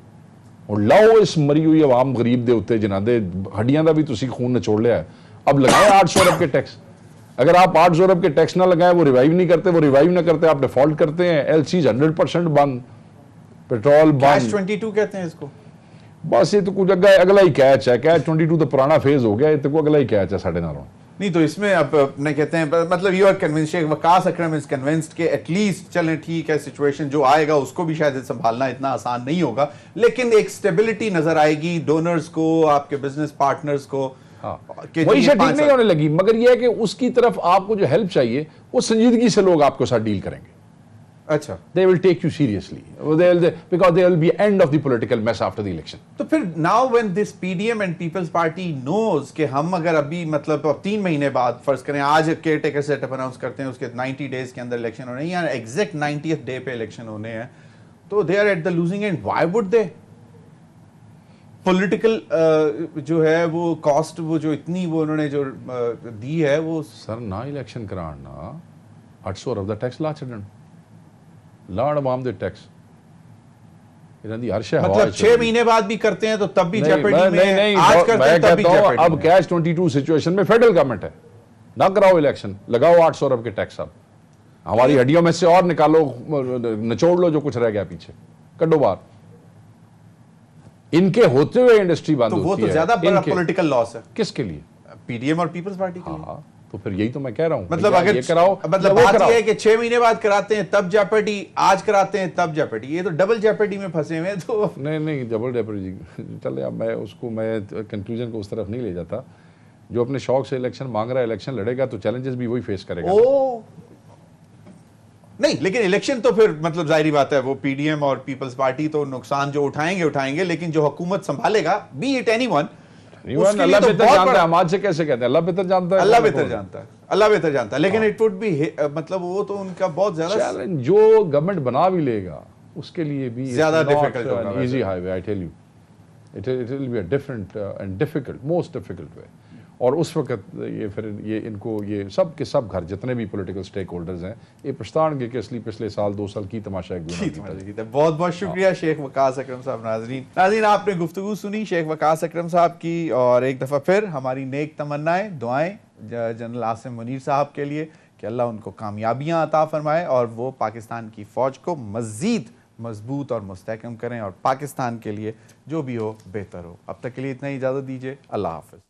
Speaker 4: और लाओ इस मरी हुई आवाम गरीब दे उत्ते जिन्हां दे हड्डियां दा भी तुसी खून निचोड़ लिया है, अब लगाए 800 अरब के टैक्स। अगर आप 800 अरब के टैक्स ना लगाएं, वो रिवाइव नहीं करते, वो रिवाइव ना करते, आप डिफॉल्ट करते हैं, LCs 100% बंद, पेट्रोल
Speaker 1: कैश
Speaker 4: बंद।
Speaker 1: 22 कहते हैं इसको।
Speaker 4: बस ये तो कुछ अगला ही कैच है, कैच 22 तो पुराना फेज हो गया, ये तो अगला ही कैच है साढ़े नालों।
Speaker 1: नहीं तो इसमें अब नहीं कहते हैं, मतलब you are convinced, Sheikh Waqas Akram is convinced कि एटलीस्ट चलें ठीक है, सिचुएशन जो आएगा उसको भी शायद संभालना इतना आसान नहीं होगा, लेकिन एक स्टेबिलिटी नजर आएगी डोनर्स को, आपके बिजनेस पार्टनर्स को।
Speaker 4: हाँ,
Speaker 1: कि
Speaker 4: वही
Speaker 1: ये
Speaker 4: से ठीक
Speaker 1: 5
Speaker 4: नहीं होने लगी, मगर ये है कि उसकी तरफ आपको जो हेल्प चाहिए वो संजीदगी से लोग आपके साथ डील करेंगे।
Speaker 1: अच्छा,
Speaker 4: They will take you seriously because there will be end of the political mess after the election.
Speaker 1: तो फिर now when this PDM and Peoples Party knows कि हम अगर अभी मतलब अब 3 महीने बाद फर्ज करें आज केयर टेकर सेटअप अनाउंस करते हैं, उसके 90 डेज के अंदर इलेक्शन होने हैं या एग्जैक्ट 90th डे पे इलेक्शन होने हैं, तो they are at the losing end, why would they? Political जो है वो कॉस्ट, वो जो इतनी वो उन्होंने जो दी है वो।
Speaker 4: सर ना इलेक्शन कराना 800 अरब दा टैक्स ला छड़न, लाड़ आवाम दे टैक्स इन्हां दी हर शे हवा
Speaker 1: मतलब 6 महीने बाद भी करते हैं तो तब भी जेपर्डी में,
Speaker 4: नहीं,
Speaker 1: आज करते हैं तब भी जेपर्डी
Speaker 4: अब
Speaker 1: में।
Speaker 4: कैश 22 सिचुएशन में फेडरल गवर्नमेंट है, ना कराओ इलेक्शन, लगाओ 800 अरब के टैक्स, अब हमारी हड्डियों में से और निकालो, निचोड़ लो जो कुछ रह गया पीछे, कड्डो बाहर। इनके होते हुए इंडस्ट्री बंद
Speaker 1: तो वो
Speaker 4: होती
Speaker 1: तो
Speaker 4: है,
Speaker 1: ज्यादा बड़ा
Speaker 4: इनके-
Speaker 1: पॉलिटिकल लॉस है
Speaker 4: किसके लिए?
Speaker 1: PDM और पीपल्स पार्टी के लिए।
Speaker 4: हाँ, तो फिर यही तो मैं कह रहा हूँ,
Speaker 1: मतलब
Speaker 4: भैया,
Speaker 1: अगर
Speaker 4: ये कराओ,
Speaker 1: मतलब
Speaker 4: वो
Speaker 1: बात
Speaker 4: कराओ।
Speaker 1: ये है कि 6 महीने बाद कराते हैं तब जेपर्डी, आज कराते हैं तब जेपर्डी, ये तो डबल जेपर्डी में फंसे हुए हैं। तो
Speaker 4: नहीं डबल डेपर जी चले, अब मैं कंक्लूजन को उस तरफ नहीं ले जाता। जो अपने शौक से इलेक्शन मांग रहा है, इलेक्शन लड़ेगा तो चैलेंजेस भी वही फेस करेगा।
Speaker 1: ओ नहीं, लेकिन इलेक्शन तो फिर मतलब जाहिर बात है वो PDM और पीपल्स पार्टी तो नुकसान जो उठाएंगे, लेकिन जो हुकूमत संभालेगा, बी इट एनीवन, उसके लिए
Speaker 4: अल्लाह
Speaker 1: तो
Speaker 4: बेहतर
Speaker 1: बहुत
Speaker 4: जानता
Speaker 1: बड़ा-
Speaker 4: है, हम आज से कैसे कहते हैं, अल्लाह बेहतर जानता है,
Speaker 1: अल्लाह बेहतर जानता है, अल्लाह बेहतर जानता है, लेकिन इट वुड बी मतलब वो तो उनका बहुत ज्यादा
Speaker 4: चैलेंज जो गवर्नमेंट बना भी लेगा उसके लिए भी
Speaker 1: ज्यादा difficult होगा वैसे।
Speaker 4: Easy highway, I tell you, it will be a different and difficult, most difficult way. और उस वक्त ये फिर ये इनको ये सब के सब घर जितने भी पॉलिटिकल स्टेक होल्डर्स हैं ये पछताएंगे कि असली पिछले साल 2 साल की तमाशा एक
Speaker 1: बहुत बहुत शुक्रिया शेख वकास अकरम साहब। नाज़रीन आपने गुफ्तगू सुनी शेख वकास अकरम साहब की, और एक दफ़ा फिर हमारी नेक तमन्नाएं, दुआएं जनरल आसिम मुनीर साहब के लिए कि अल्लाह उनको कामयाबियां अता फरमाए और वो पाकिस्तान की फ़ौज को मज़ीद मजबूत और मुस्तहकम करें और पाकिस्तान के लिए जो भी हो बेहतर हो। अब तक के लिए इतना ही, इजाज़त दीजिए, अल्लाह हाफ़िज़।